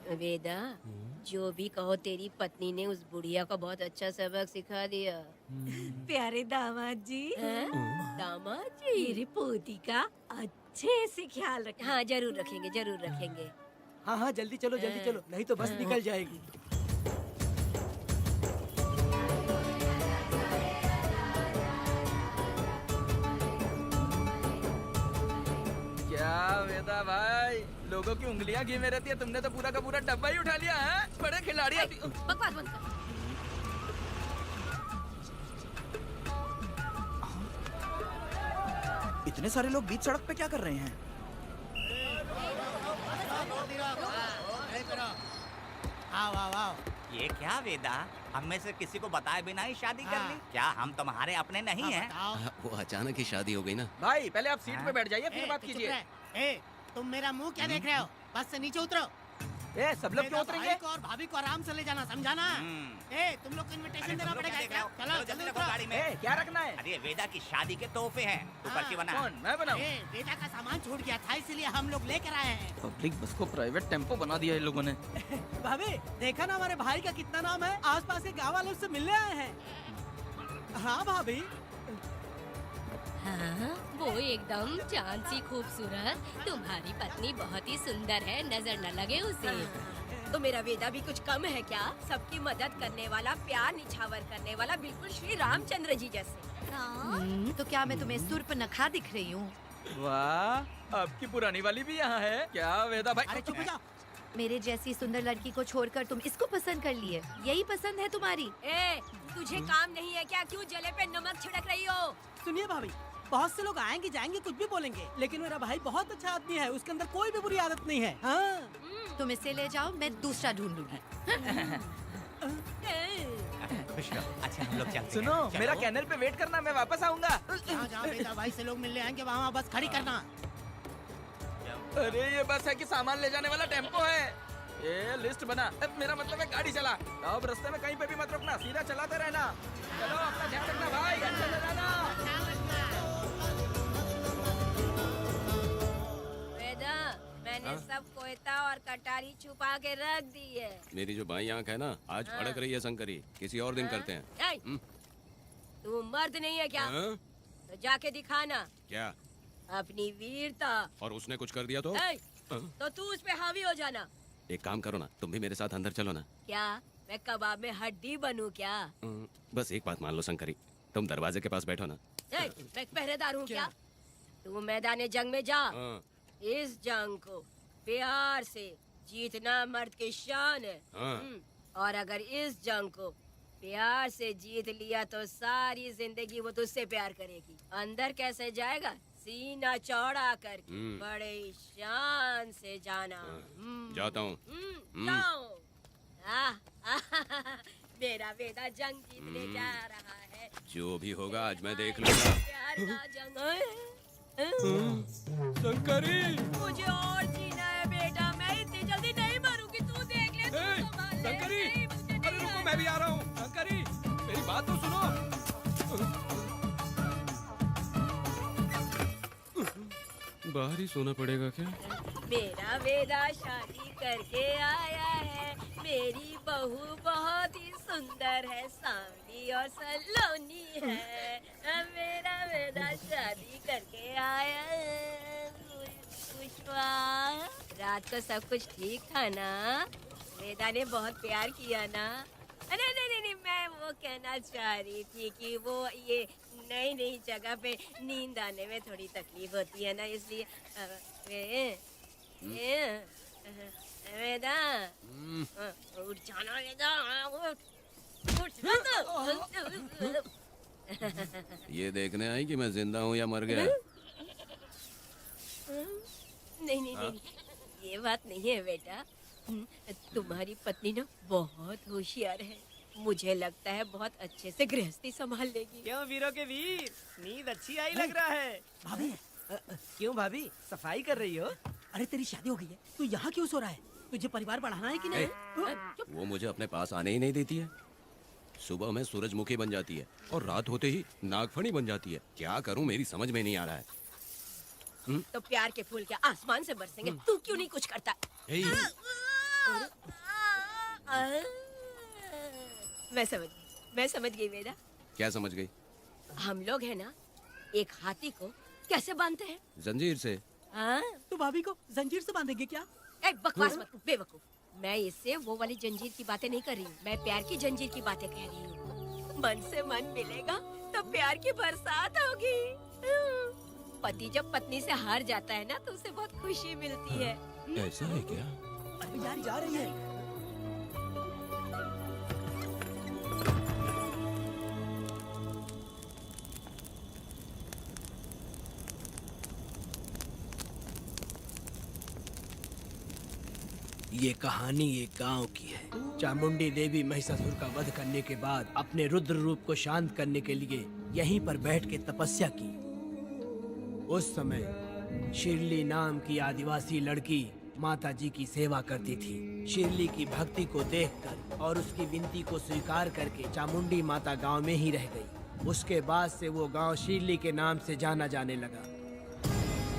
वेदा, जो भी कहो, तेरी पत्नी ने उस बुढ़िया को बहुत अच्छा सबक सिखा दिया। प्यारे दामाद जी। दामाद जी? मेरी पोती का अच्छे से ख्याल रखना। हाँ, जरूर रखेंगे, जरूर रखेंगे। हाँ हाँ, जल्दी चलो, जल्दी चलो, नहीं तो बस निकल जाएगी। क्या वेदा भाई, लोगों की उंगलियां घी में रहती है, तुमने तो पूरा का पूरा डब्बा ही उठा लिया है। बड़े खिलाड़ी। बकवास बंद कर। इतने सारे लोग बीच सड़क पे क्या कर रहे हैं? ये क्या वेदा, हम में से किसी को बताए बिना ही शादी कर ली? क्या हम तुम्हारे अपने नहीं हैं? वो अचानक ही शादी हो गई ना। भाई पहले आप सीट पे बैठ जाइए, फिर बात कीजिए। तुम मेरा मुंह क्या देख रहे हो? बस से नीचे उतरो। सब लोग क्यों उतरेंगे? भाई को और भाभी को आराम से ले जाना, समझा ना? तुम लोग को इनविटेशन देना पड़ेगा। चलो जल्दी उतरो। गाड़ी में क्या रखना है? अरे वेदा की शादी के तोहफे हैं, तू पर्ची बना। कौन? मैं बनाऊं? बेटा का सामान छूट गया था, इसलिए हम लोग लेकर आए हैं। पब्लिक बस को प्राइवेट टेम्पो बना दिया इन लोगों ने। भाभी, देखा ना हमारे भाई का कितना नाम है? आसपास के गाँव वालों से मिलने आए हैं। हाँ भाभी। हाँ, वो एकदम चांद सी खूबसूरत। तुम्हारी पत्नी बहुत ही सुंदर है, नजर न लगे उसे। तो मेरा वेदा भी कुछ कम है क्या? सबकी मदद करने वाला, प्यार निछावर करने वाला, बिल्कुल श्री रामचंद्र जी जैसे। तो क्या मैं तुम्हें सुर्पनखा दिख रही हूँ? वाह, आपकी पुरानी वाली भी यहाँ है क्या वेदा भाई? अरे चुप हो जाओ। मेरे जैसी सुंदर लड़की को छोड़कर तुम इसको पसंद कर लिए, यही पसंद है तुम्हारी? तुझे काम नहीं है क्या? क्यों जले पे नमक छिड़क रही हो? सुनिए भाभी, बहुत से लोग आएंगे जाएंगे, कुछ भी बोलेंगे, लेकिन मेरा भाई बहुत अच्छा आदमी है, उसके अंदर कोई भी बुरी आदत नहीं है। हाँ। तुम इसे ले जाओ, मैं दूसरा ढूंढ लूंगी। खुश रहो। अच्छा हम लोग चलते सुनो, हैं। मेरा कैनल पे वेट करना, मैं वापस आऊंगा। जहाँ बेटा भाई से लोग मिलने आएंगे वहाँ बस खड़ी करना। अरे ये बस है कि सामान ले जाने वाला टेम्पो है। ये लिस्ट बना। अब मेरा मतलब है गाड़ी चला। अब रास्ते में कहीं पे भी मत रुकना, सीधा चलाते रहना। चलो अपना ध्यान रखना भाई, अच्छा से जाना। वेदा, मैंने सब कोयता और कटारी छुपा के रख दी है। मेरी जो बाई आंख है ना, आज फड़क रही है शंकरी। किसी और दिन करते हैं। तू मर्द नहीं है क्या? तो जाके दिखाना क्या? अपनी वीरता। और उसने कुछ कर दिया तो? तो तू उस पे हावी हो जाना। एक काम करो ना, तुम भी मेरे साथ अंदर चलो ना। क्या मैं कबाब में हड्डी बनूं क्या? बस एक बात मान लो शंकरी, तुम दरवाजे के पास बैठो ना। मैं पहरेदार हूँ क्या? तू मैदान जंग में जा। इस जंग को प्यार से जीतना मर्द की शान है। और अगर इस जंग को प्यार से जीत लिया तो सारी जिंदगी वो तुझसे प्यार करेगी। अंदर कैसे जाएगा? सीना चौड़ा करके बड़े शान से जाना। जाता हूँ। मेरा बेटा जंग जीतने जा रहा है। जो भी होगा आज मैं देख लूंगा। प्यार का जंग शंकरी, मुझे और जीना है बेटा, मैं इतनी जल्दी नहीं मरूंगी। तू देख ले, तू संभाल ले। शंकरी, अरे रुको, मैं भी आ रहा हूँ। शंकरी, मेरी बात तो सुनो। बाहर ही सोना पड़ेगा क्या? मेरा वेदा शादी करके आया है। मेरी बहू बहुत ही सुंदर है, सांवली और सलोनी है। मेरा वेदा शादी करके आया है। पुष्पा, रात को सब कुछ ठीक था ना? वेदा ने बहुत प्यार किया ना? नहीं नहीं नहीं, मैं वो कहना चाह रही थी कि वो ये नई नई जगह पे नींद आने में थोड़ी तकलीफ होती है ना, इसलिए वेदा उठ जाना, वेदा उठ। ये देखने आई कि मैं जिंदा हूँ या मर गया? नहीं नहीं नहीं, ये बात नहीं है बेटा। तुम्हारी पत्नी ना बहुत होशियार है। मुझे लगता है बहुत अच्छे से गृहस्थी संभाल लेगी। क्यों वीरों के वीर, नींद अच्छी आई लग रहा है। भाभी क्यों भाभी, सफाई कर रही हो? अरे तेरी शादी हो गई है, तू यहाँ क्यों सो रहा है? तुझे परिवार बढ़ाना है कि नहीं? वो मुझे अपने पास आने ही नहीं देती है। सुबह में सूरजमुखी बन जाती है और रात होते ही नागफनी बन जाती है। क्या करूं, मेरी समझ में नहीं आ रहा है। तो प्यार के फूल क्या आसमान से बरसेंगे? तू क्यों नहीं कुछ करता? मैं समझ गई वेदा। क्या समझ गई? हम लोग है ना, एक हाथी को कैसे बांधते हैं? जंजीर से। तो भाभी को जंजीर से बांधेंगे क्या? बकवास मत, बेवकूफ। मैं इससे वो वाली जंजीर की बातें नहीं कर रही हूँ, मैं प्यार की जंजीर की बातें कह रही हूँ। मन से मन मिलेगा तो प्यार की बरसात होगी। पति जब पत्नी से हार जाता है ना, तो उसे बहुत खुशी मिलती है। ऐसा है क्या? अरे यार जा रही है। ये कहानी एक गांव की है। चामुंडी देवी महिषासुर का वध करने के बाद अपने रुद्र रूप को शांत करने के लिए यहीं पर बैठ के तपस्या की। उस समय शिरली नाम की आदिवासी लड़की माता जी की सेवा करती थी। शिरली की भक्ति को देखकर और उसकी विनती को स्वीकार करके चामुंडी माता गांव में ही रह गई। उसके बाद से वो गांव शिरली के नाम से जाना जाने लगा।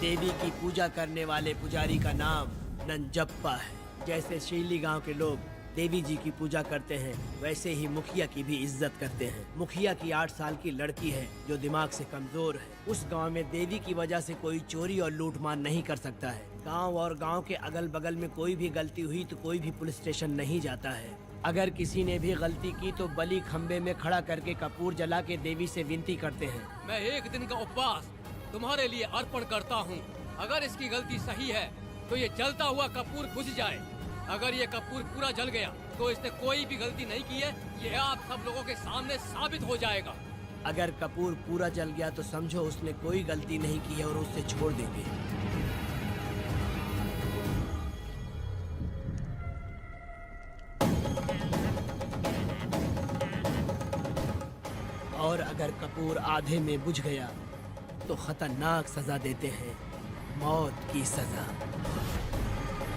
देवी की पूजा करने वाले पुजारी का नाम नंजप्पा है। जैसे शिरली गांव के लोग देवी जी की पूजा करते हैं, वैसे ही मुखिया की भी इज्जत करते हैं। मुखिया की 8 साल की लड़की है जो दिमाग से कमजोर है। उस गांव में देवी की वजह से कोई चोरी और लूटमार नहीं कर सकता है। गांव और गांव के अगल बगल में कोई भी गलती हुई तो कोई भी पुलिस स्टेशन नहीं जाता है। अगर किसी ने भी गलती की तो बलि खम्बे में खड़ा करके कपूर जला के देवी से विनती करते हैं। मैं 1 दिन का उपवास तुम्हारे लिए अर्पण करता हूँ। अगर इसकी गलती सही है तो ये जलता हुआ कपूर बुझ जाए। अगर ये कपूर पूरा जल गया तो इसने कोई भी गलती नहीं की है, ये आप सब लोगों के सामने साबित हो जाएगा। अगर कपूर पूरा जल गया तो समझो उसने कोई गलती नहीं की है और उसे छोड़ देंगे। और अगर कपूर आधे में बुझ गया तो खतरनाक सजा देते हैं, मौत की सजा।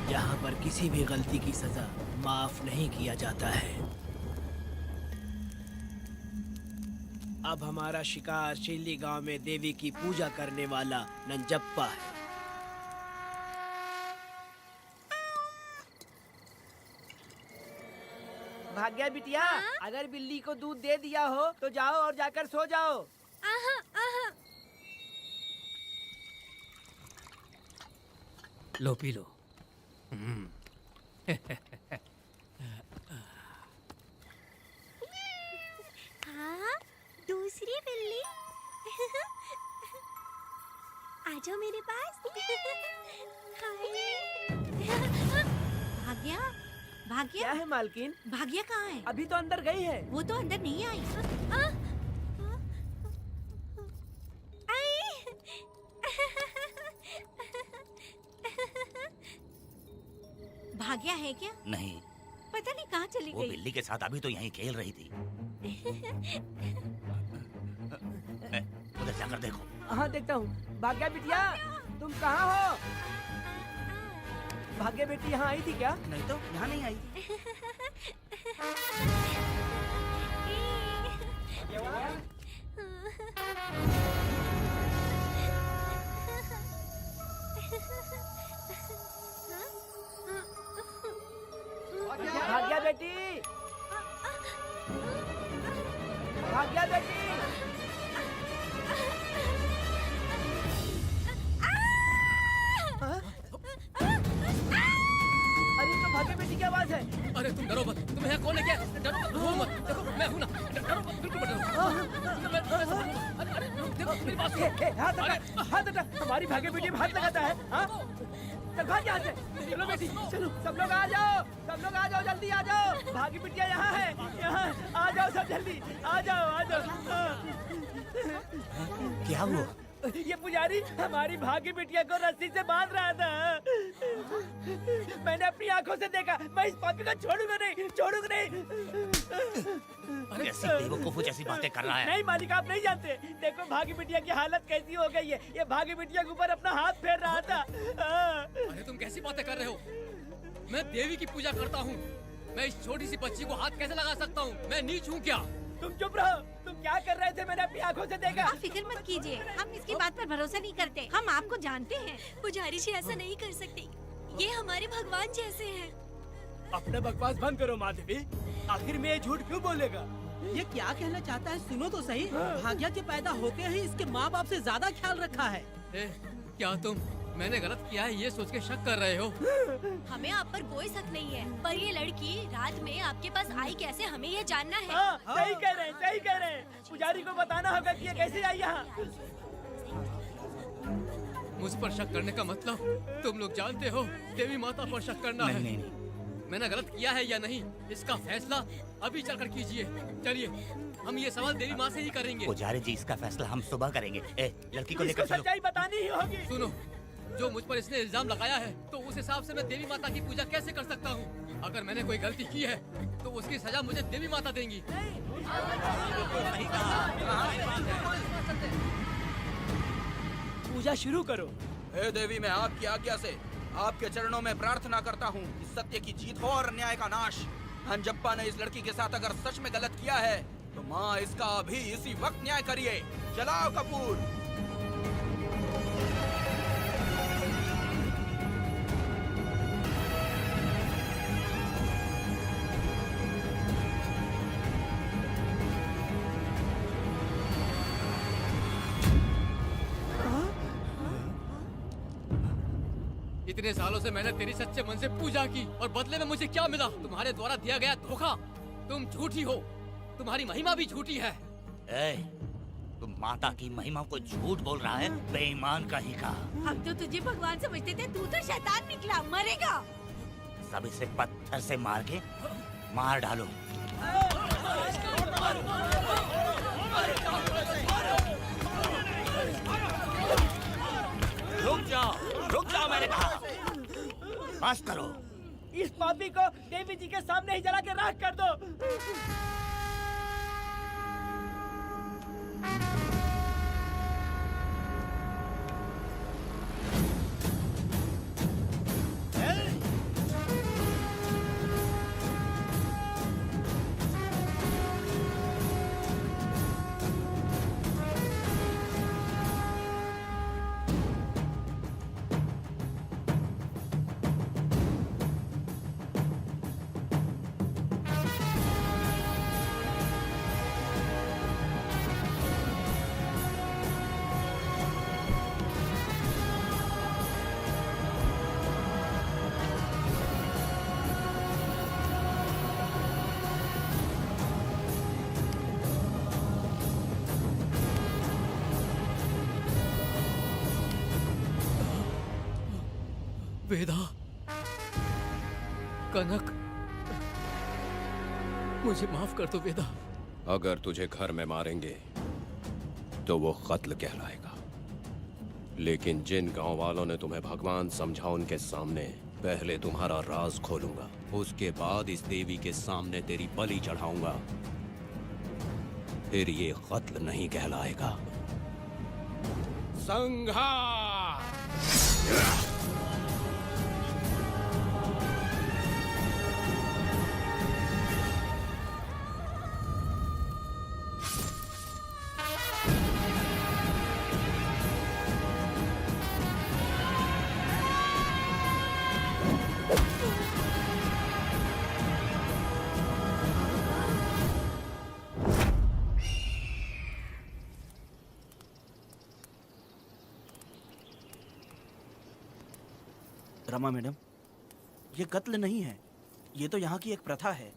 यहाँ पर किसी भी गलती की सजा माफ नहीं किया जाता है। अब हमारा शिकार शिरली गांव में देवी की पूजा करने वाला नंजप्पा है। भाग्या बिटिया, अगर बिल्ली को दूध दे दिया हो तो जाओ और जाकर सो जाओ। लो पी लो। हाँ, दूसरी बिल्ली। आ जाओ मेरे पास। भाग्या, भाग्या क्या है मालकिन? भाग्या कहाँ है? अभी तो अंदर गई है। वो तो अंदर नहीं आई। भाग्या है क्या? नहीं, पता नहीं कहाँ चली वो गई। बिल्ली के साथ अभी तो यहीं खेल रही थी। उधर जाकर देखो। हाँ देखता हूँ। भाग्या बिटिया, तुम कहाँ हो? भाग्या बेटी यहाँ आई थी क्या? नहीं तो यहाँ नहीं आई। बेटी, भाग्या बेटी। अरे तो भाग्य बेटी की आवाज है। अरे तुम डरो मत, तुम्हें यहाँ कौन है क्या? डरो मत, रो मत, देखो मैं हूँ ना, डरो मत, बिल्कुल मत डरो। अरे देखो मेरी बात सुनो। हाथ हटा, हमारी भाग्य बेटी में हाथ लगाता है। हाँ? चल भाग यहाँ से। चलो बेटी, चलो सब लोग आ जाओ, सब लोग आ जाओ, जल्दी आ जाओ। भाग्य बिटिया यहाँ है, यहाँ आ जाओ सब जल्दी, आ जाओ, आ जाओ। क्या हुआ? ये पुजारी हमारी भागी बिटिया को रस्सी से बांध रहा था। मैंने अपनी आंखों से देखा। मैं इस पापी को छोड़ूंगा नहीं, छोड़ूंगा नहीं। कैसी बेवकूफों जैसी बातें कर रहा है। नहीं मालिक, आप नहीं जानते। देखो भागी बिटिया की हालत कैसी हो गई है। ये भागी बिटिया के ऊपर अपना हाथ फेर रहा था। अरे तुम कैसी बातें कर रहे हो? मैं देवी की पूजा करता हूँ। मैं इस छोटी सी बच्ची को हाथ कैसे लगा सकता हूँ? मैं नीच हूँ क्या? तुम चुप रहो। तुम क्या कर रहे थे? मैंने अपनी आंखों से देखा। आप फिक्र मत कीजिए, हम इसकी बात पर भरोसा नहीं करते। हम आपको जानते हैं। पुजारी जी ऐसा नहीं कर सकते, ये हमारे भगवान जैसे हैं। अपना बकवास बंद करो माधवी। आखिर में ये झूठ क्यों बोलेगा? ये क्या कहना चाहता है? सुनो तो सही। भाग्या के पैदा होते ही इसके माँ बाप से ज्यादा ख्याल रखा है। क्या तुम मैंने गलत किया है ये सोच के शक कर रहे हो? हमें आप पर कोई शक नहीं है, पर ये लड़की रात में आपके पास आई कैसे, हमें ये जानना है। सही कह रहे हैं, सही कह रहे हैं। पुजारी को बताना होगा कि ये कैसे आई यहाँ। मुझ पर शक करने का मतलब तुम लोग जानते हो देवी माता पर शक करना है। नहीं। मैंने गलत किया है या नहीं, इसका फैसला अभी चलकर कीजिए। चलिए हम ये सवाल देवी माँ से ही करेंगे। पुजारी जी इसका फैसला हम सुबह करेंगे। लड़की को लेकर चलो। सच्चाई बतानी ही होगी। सुनो, जो मुझ पर इसने इल्जाम लगाया है तो उस हिसाब से मैं देवी माता की पूजा कैसे कर सकता हूँ? अगर मैंने कोई गलती की है तो उसकी सजा मुझे देवी माता देंगी। पूजा शुरू करो। हे देवी, मैं आपकी आज्ञा से आपके चरणों में प्रार्थना करता हूँ कि सत्य की जीत हो और अन्याय का नाश। हंजप्पा ने इस लड़की के साथ अगर सच में गलत किया है तो माँ इसका अभी इसी वक्त न्याय करिए। जलाओ कपूर। इतने सालों से मैंने तेरी सच्चे मन से पूजा की और बदले में मुझे क्या मिला? तुम्हारे द्वारा दिया गया धोखा। तुम झूठी हो, तुम्हारी महिमा भी झूठी है। तुम माता की महिमा को झूठ बोल रहा है, बेईमान कहीं का। हम तो तुझे भगवान समझते थे, तू तो शैतान निकला, मरेगा। सब इसे पत्थर से मार के मार डालो। रुक जाओ मैंने कहा। बस करो। इस पापी को देवी जी के सामने ही जला के राख कर दो। वेदा, कनक, मुझे माफ कर दो वेदा। अगर तुझे घर में मारेंगे तो वो कत्ल कहलाएगा, लेकिन जिन गांव वालों ने तुम्हें भगवान समझा उनके सामने पहले तुम्हारा राज खोलूंगा, उसके बाद इस देवी के सामने तेरी बलि चढ़ाऊंगा, फिर ये कत्ल नहीं कहलाएगा। संहार! रमा मैडम, ये कत्ल नहीं है, ये तो यहाँ की एक प्रथा है।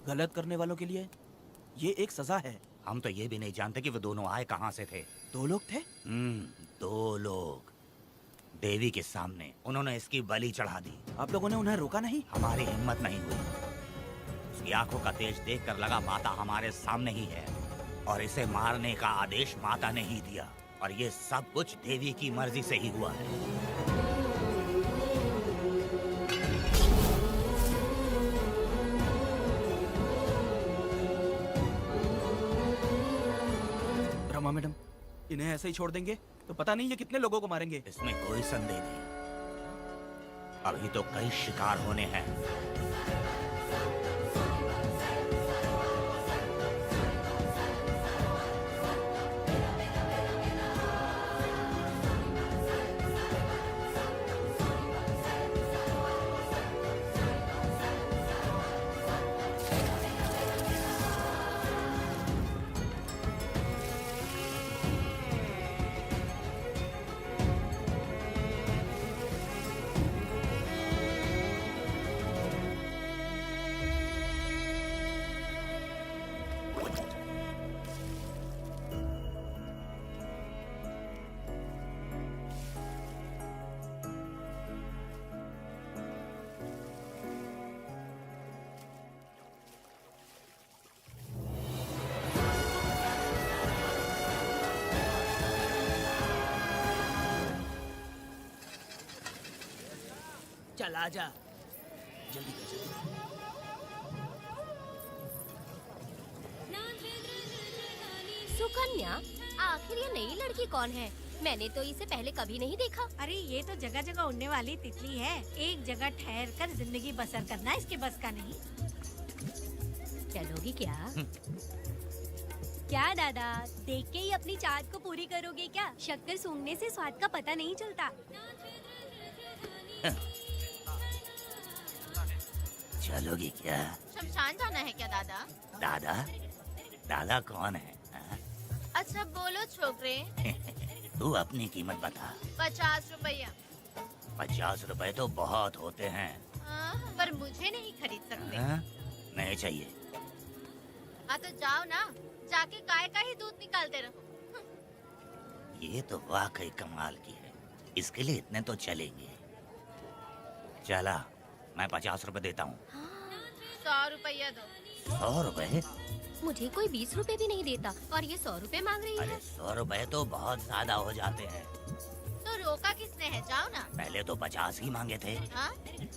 गलत करने वालों के लिए ये एक सजा है। हम तो ये भी नहीं जानते कि वो दोनों आए कहाँ से थे। 2 लोग थे? 2 लोग देवी के सामने, उन्होंने इसकी बलि चढ़ा दी। आप लोगों ने उन्हें रोका नहीं? हमारी हिम्मत नहीं हुई। उसकी आंखों का तेज देखकर लगा माता हमारे सामने ही है और इसे मारने का आदेश माता ने ही दिया, और ये सब कुछ देवी की मर्जी से ही हुआ है। रमा मैडम, इन्हें ऐसे ही छोड़ देंगे तो पता नहीं ये कितने लोगों को मारेंगे। इसमें कोई संदेह नहीं, अभी तो कई शिकार होने हैं। चल आजा, जल्दी कर जल्दी। सुकन्या, आखिर ये नई लड़की कौन है? मैंने तो इसे पहले कभी नहीं देखा। अरे ये तो जगह जगह उड़ने वाली तितली है। एक जगह ठहर कर जिंदगी बसर करना इसके बस का नहीं। चलोगी क्या? क्या दादा, देख के ही अपनी चाहत को पूरी करोगे क्या? शक्कर सूंघने से स्वाद का पता नहीं चलता। चलोगी क्या? शमशान जाना है क्या दादा? दादा? दादा कौन है? अच्छा बोलो छोकरे। तू अपनी कीमत बता। 50 रुपया। 50 रुपए तो बहुत होते हैं। पर मुझे नहीं खरीद सकते। नहीं चाहिए। हाँ तो जाओ ना, जाके गाय का ही दूध निकालते रहो। ये तो वाकई कमाल की है, इसके लिए इतने तो चलेंगे। चला, मैं 50 रुपए देता हूँ। 100 रुपया दो। 100 रुपए? मुझे कोई 20 रुपए भी नहीं देता और ये 100 रुपए मांग रही है। अरे 100 रुपए तो बहुत ज्यादा हो जाते हैं। तो रोका किसने है? जाओ ना। पहले तो 50 ही मांगे थे। हाँ?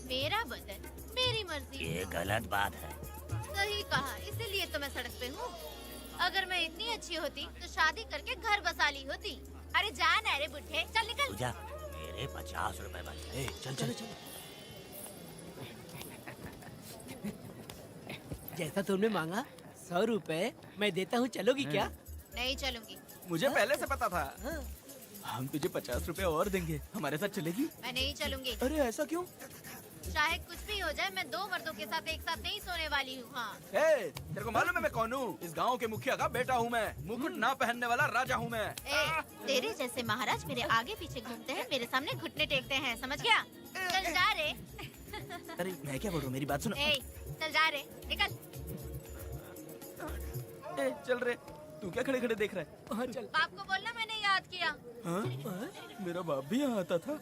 मेरा बदन, मेरी मर्जी। ये गलत बात है। सही कहा, इसीलिए तो मैं सड़क पे हूँ। अगर मैं इतनी अच्छी होती तो शादी करके घर बसा ली होती। अरे जा ना रे बुढ़े, चल निकल। पूजा, मेरे 50 रुपए बचे। चल चल चल। जैसा तुमने मांगा 100 रुपए मैं देता हूँ, चलोगी क्या? नहीं चलूंगी। मुझे पहले से पता था। हम तुझे 50 रुपए और देंगे, हमारे साथ चलेगी? मैं नहीं चलूंगी। अरे ऐसा क्यों? चाहे कुछ भी हो जाए, मैं 2 मर्दों के साथ एक साथ नहीं सोने वाली हूँ। हाँ। तेरे को मालूम है मैं कौन हूँ? इस गांव के मुखिया का बेटा हूँ मैं। मुकुट ना पहनने वाला राजा हूँ मैं। तेरे जैसे महाराज मेरे आगे पीछे घूमते हैं, मेरे सामने घुटने टेकते हैं, समझ गया? चल जा रे। अरे मैं क्या बोल रहा हूँ, मेरी बात सुनो। चल जा रे, निकल। चल रे, तू क्या खड़े खड़े देख रहा है? हाँ चल। बाप को बोलना मैंने याद किया। हाँ? मेरा बाप भी यहाँ आता था।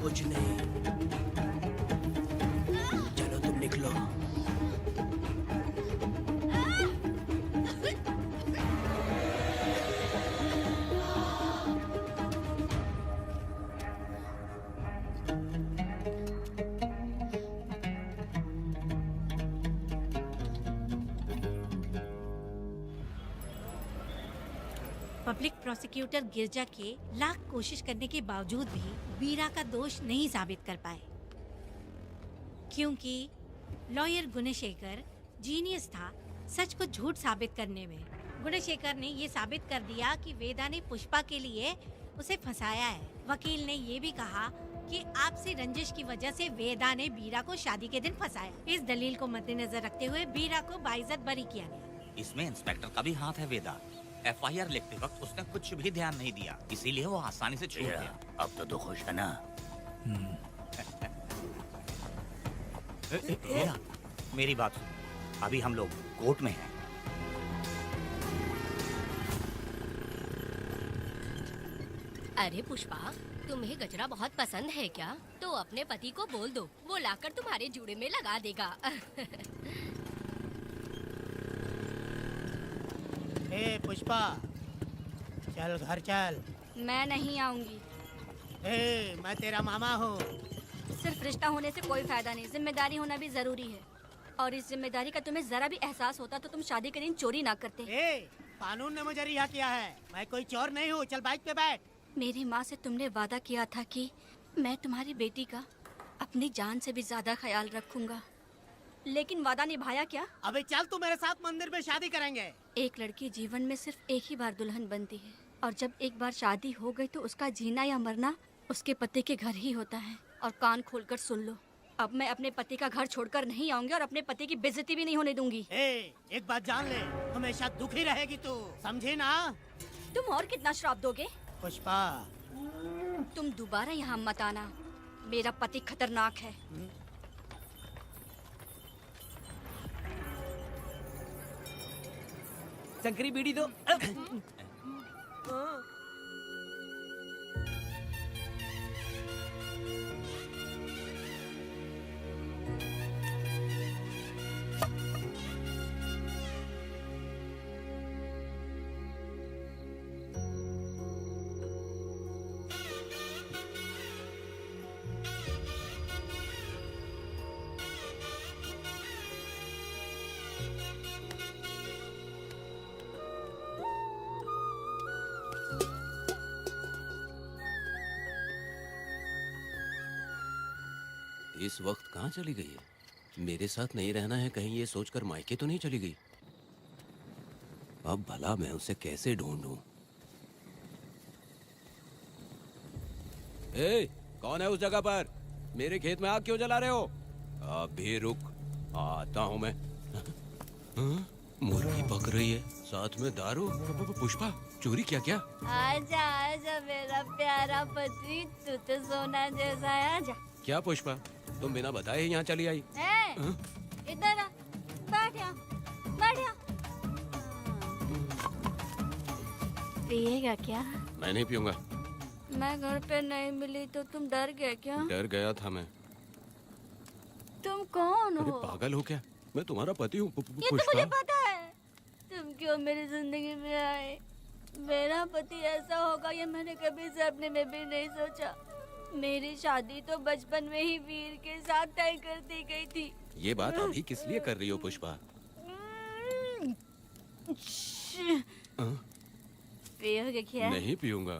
कुछ नहीं, चलो तुम निकलो। पब्लिक प्रोसिक्यूटर गिरजा के लाख कोशिश करने के बावजूद भी वीरा का दोष नहीं साबित कर पाए, क्योंकि लॉयर गुणशेखर जीनियस था सच को झूठ साबित करने में। गुणशेखर ने ये साबित कर दिया कि वेदा ने पुष्पा के लिए उसे फंसाया है। वकील ने ये भी कहा कि आपसी रंजिश की वजह से वेदा ने वीरा को शादी के दिन फंसाया। इस दलील को मद्देनजर रखते हुए वीरा को बाइज्जत बरी किया गया। इसमें इंस्पेक्टर का भी हाथ है वेदा। एफआईआर लिखते वक्त उसने कुछ भी ध्यान नहीं दिया, इसीलिए वो आसानी से छूट गया। अब तो तू खुश है ना? वेदा, मेरी बात सुन, अभी हम लोग कोर्ट में हैं। अरे पुष्पा, तुम्हें गजरा बहुत पसंद है क्या? तो अपने पति को बोल दो, वो लाकर तुम्हारे जूड़े में लगा देगा। ए पुष्पा, चल घर चल। मैं नहीं आऊंगी। ए, मैं तेरा मामा हूँ। सिर्फ रिश्ता होने से कोई फायदा नहीं, जिम्मेदारी होना भी जरूरी है। और इस जिम्मेदारी का तुम्हें जरा भी एहसास होता तो तुम शादी के दिन चोरी ना करते। ए, कानून ने मुझे रिहा किया है, मैं कोई चोर नहीं हूँ। चल बाइक पे बैठ। मेरी माँ से तुमने वादा किया था कि मैं तुम्हारी बेटी का अपनी जान से भी ज्यादा ख्याल रखूंगा, लेकिन वादा निभाया क्या? अबे चल, तू मेरे साथ मंदिर में शादी करेंगे। एक लड़की जीवन में सिर्फ एक ही बार दुल्हन बनती है, और जब एक बार शादी हो गई तो उसका जीना या मरना उसके पति के घर ही होता है। और कान खोलकर सुन लो, अब मैं अपने पति का घर छोड़कर नहीं आऊंगी और अपने पति की बेइज्जती भी नहीं होने दूंगी। एक बात जान ले, हमेशा दुखी रहेगी तू, समझी ना? तुम और कितना श्राप दोगे? पुष्पा, तुम दोबारा यहाँ मत आना, मेरा पति खतरनाक है। शंकरी बीड़ी दो। इस वक्त कहाँ चली गई है? मेरे साथ नहीं रहना है कहीं ये सोचकर मायके तो नहीं चली गई? अब भला मैं उसे कैसे ढूंढूं? ए, कौन है उस जगह पर? मेरे खेत में आग क्यों जला रहे हो? अभी रुक, आता हूँ मैं। हाँ? मुर्गी पक रही है, साथ में दारू। पुष्पा, चोरी क्या? क्या? आजा आजा मेरा प्यारा पति, तू तो सोना जैसा है। आजा। क्या पुष्पा, तुम बिना बताए यहाँ चली आई? इधर आ, बैठ यहाँ, बैठ यहाँ। पिएगा क्या? मैं नहीं पीऊंगा। मैं घर पे नहीं मिली तो तुम डर गए क्या? डर गया था मैं। तुम कौन अरे हो? पागल हो क्या? मैं तुम्हारा पति हूँ। ये तो मुझे पता है। तुम क्यों मेरी जिंदगी में आए? मेरा पति ऐसा होगा ये मैंने कभी सपने में भी नहीं सोचा। मेरी शादी तो बचपन में ही वीर के साथ तय कर दी गई थी। ये बात अभी किस लिए कर रही हो पुष्पा? पियोगे क्या? नहीं पीऊंगा।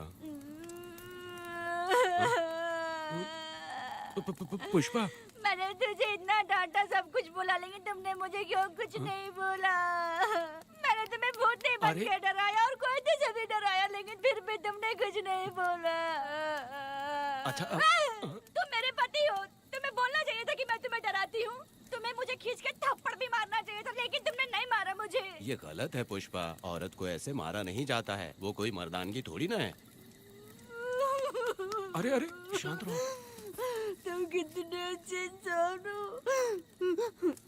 पुष्पा, मैंने तुझे इतना डांटा, सब कुछ बोला, लेकिन तुमने मुझे क्यों कुछ नहीं बोला? मैंने तुम्हें भूत नहीं बन के डराया और कोई तुझे भी डराया, लेकिन फिर भी तुमने कुछ नहीं बोला। अच्छा, तुम मेरे पति हो, तुम्हें बोलना चाहिए था कि मैं तुम्हें डराती हूँ। तुम्हें मुझे खींच के थप्पड़ भी मारना चाहिए था, लेकिन तुमने नहीं मारा मुझे। ये गलत है पुष्पा, औरत को ऐसे मारा नहीं जाता है, वो कोई मर्दानगी थोड़ी ना है। अरे अरे शांत रहो। तुम कितने अच्छे इंसान हो।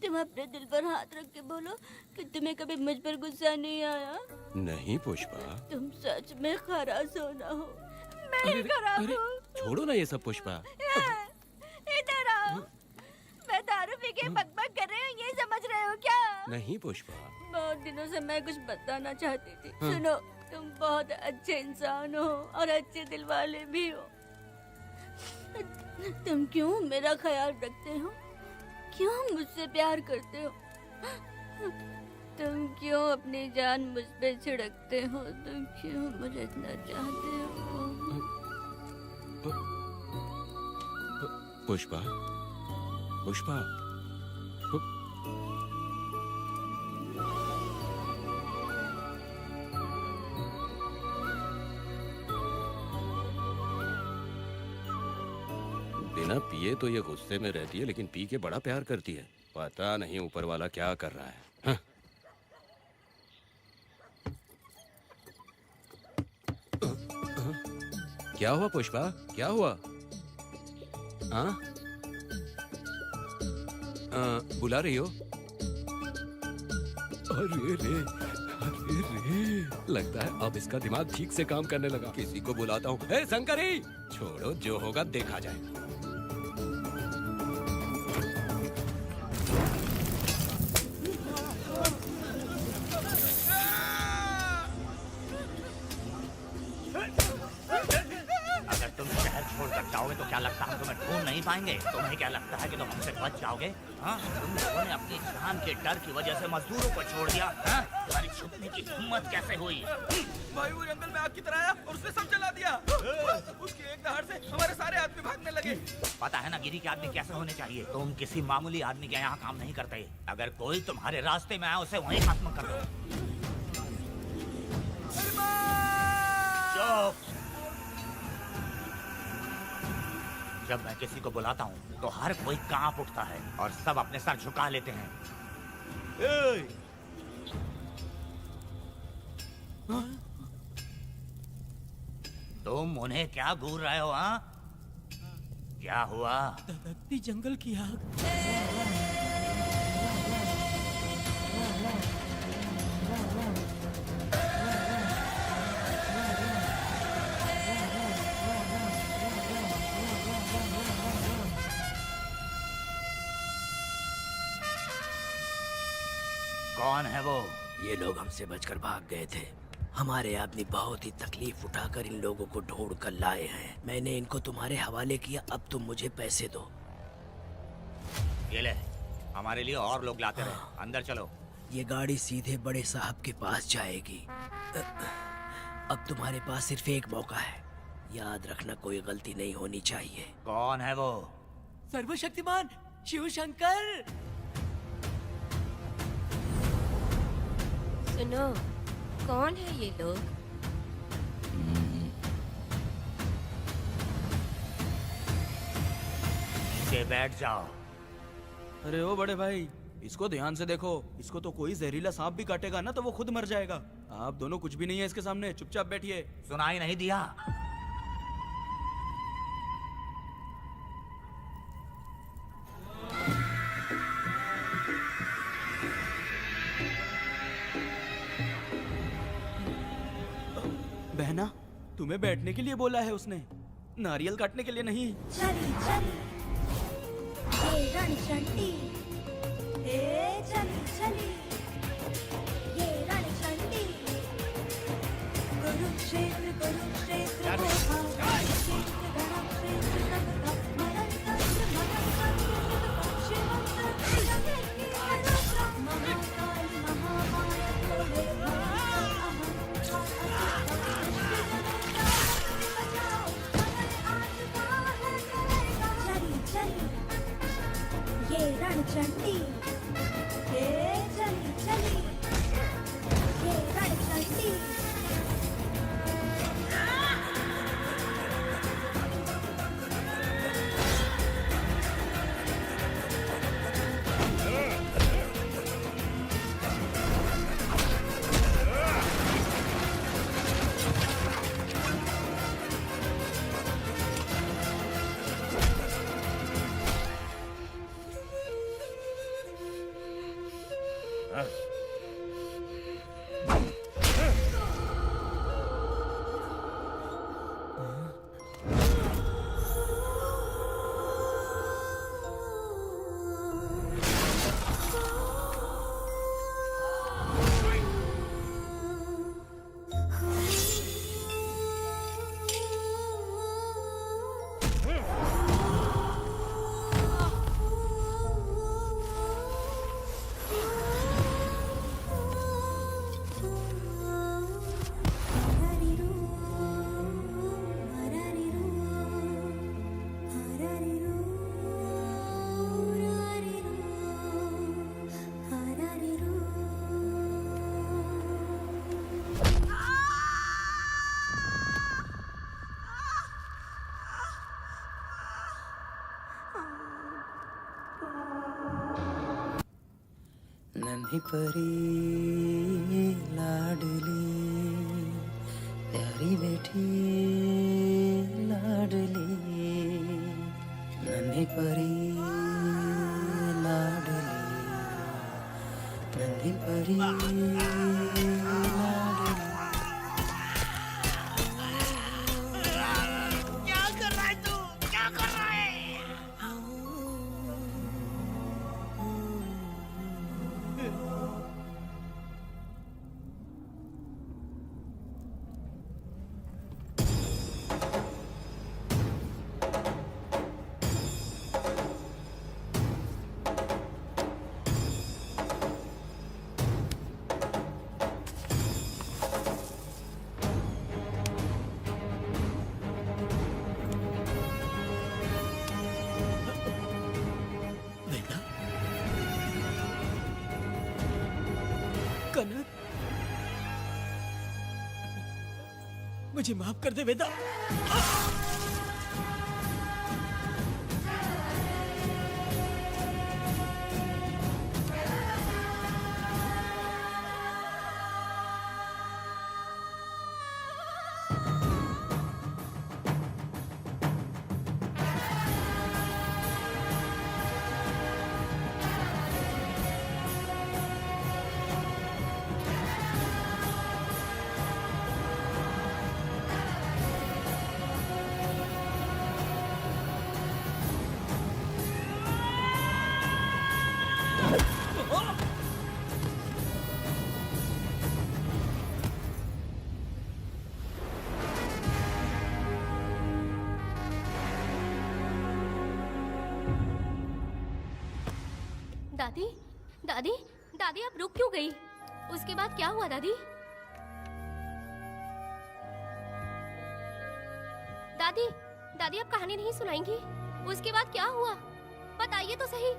तुम अपने दिल पर हाथ रख के बोलो कि तुम्हें कभी मुझ पर गुस्सा नहीं आया। नहीं पुष्पा, तुम सच में खरा सोना हो। मैं ही खराब हूँ। छोड़ो ना ये सब पुष्पा। इधर आओ। मैं दारू पी के बकबक कर रही हूँ, ये समझ रहे हो क्या? नहीं पुष्पा। बहुत दिनों से मैं कुछ बताना चाहती थी। सुनो, तुम बहुत अच्छे इंसान हो और अच्छे दिल वाले भी हो। तुम क्यों मेरा ख्याल रखते हो? क्यों मुझसे प्यार करते हो? तुम क्यों अपनी जान मुझ पे छिड़कते हो? तुम क्यों मुझे इतना चाहते हो? पुष्पा, पुष्पा, बिना पिए तो ये गुस्से में रहती है, लेकिन पी के बड़ा प्यार करती है। पता नहीं ऊपर वाला क्या कर रहा है। हाँ? क्या हुआ पुष्पा, क्या हुआ? हाँ? बुला रही हो? अरे रे, अरे रे, लगता है अब इसका दिमाग ठीक से काम करने लगा। किसी को बुलाता हूँ। ए शंकरी, छोड़ो, जो होगा देखा जाएगा। जाओगे तो क्या लगता है तुम्हें ढूंढ नहीं पाएंगे? तुम्हें क्या लगता है कि तुम हमसे बच जाओगे? हाँ, तुम लोगों ने अपनी जान के डर की वजह से मजदूरों को छोड़ दिया। हाँ? तुम्हारी छुपने की हिम्मत कैसे हुई? भाई वो जंगल में आग की तरह आया और उसने सब जला दिया। उसके एक दहाड़ से हमारे सारे आदमी भागने लगे। पता है ना गिरी के आदमी कैसे होने चाहिए? तुम किसी मामूली आदमी के यहाँ काम नहीं करते। अगर कोई तुम्हारे रास्ते में आया उसे वहीं खत्म कर दो। चुप! जब मैं किसी को बुलाता हूँ तो हर कोई कांप उठता है और सब अपने सर झुका लेते हैं। तुम उन्हें क्या घूर रहे हो? हाँ, क्या हुआ? दबकती जंगल की आग। कौन है वो? ये लोग हमसे बचकर भाग गए थे। हमारे आदमी बहुत ही तकलीफ उठाकर इन लोगों को ढूंढ कर लाए हैं। मैंने इनको तुम्हारे हवाले किया, अब तुम मुझे पैसे दो। ये ले, हमारे लिए और लोग लाते रहे। अंदर चलो। ये गाड़ी सीधे बड़े साहब के पास जाएगी। अब तुम्हारे पास सिर्फ एक मौका है, याद रखना कोई गलती नहीं होनी चाहिए। कौन है वो? सर्वशक्तिमान शिव शंकर। सुनो, कौन है ये लोग? नीचे बैठ जाओ। अरे ओ बड़े भाई, इसको ध्यान से देखो। इसको तो कोई जहरीला सांप भी काटेगा ना तो वो खुद मर जाएगा। आप दोनों कुछ भी नहीं है इसके सामने, चुपचाप बैठिए। सुनाई नहीं दिया? बहना, तुम्हें बैठने के लिए बोला है उसने, नारियल काटने के लिए नहीं। चली चली ये रणचंडी, ए चली चली ये रणचंडी, कुरुक्षेत्र कुरुक्षेत्र रणचंडी, ये चली चली ये रणचंडी। नन्ही परी लाडली प्यारी बेटी लाडली नन्ही परी लाडली नन्ही परी लाडली। क्या कर रहा है तू? क्या कर रहा है? वेदा, कनक, मुझे माफ कर दे वेदा। दादी, दादी, दादी आप रुक क्यों गई? उसके बाद क्या हुआ दादी? दादी, दादी आप कहानी नहीं सुनाएंगी? उसके बाद क्या हुआ? बताइए तो सही।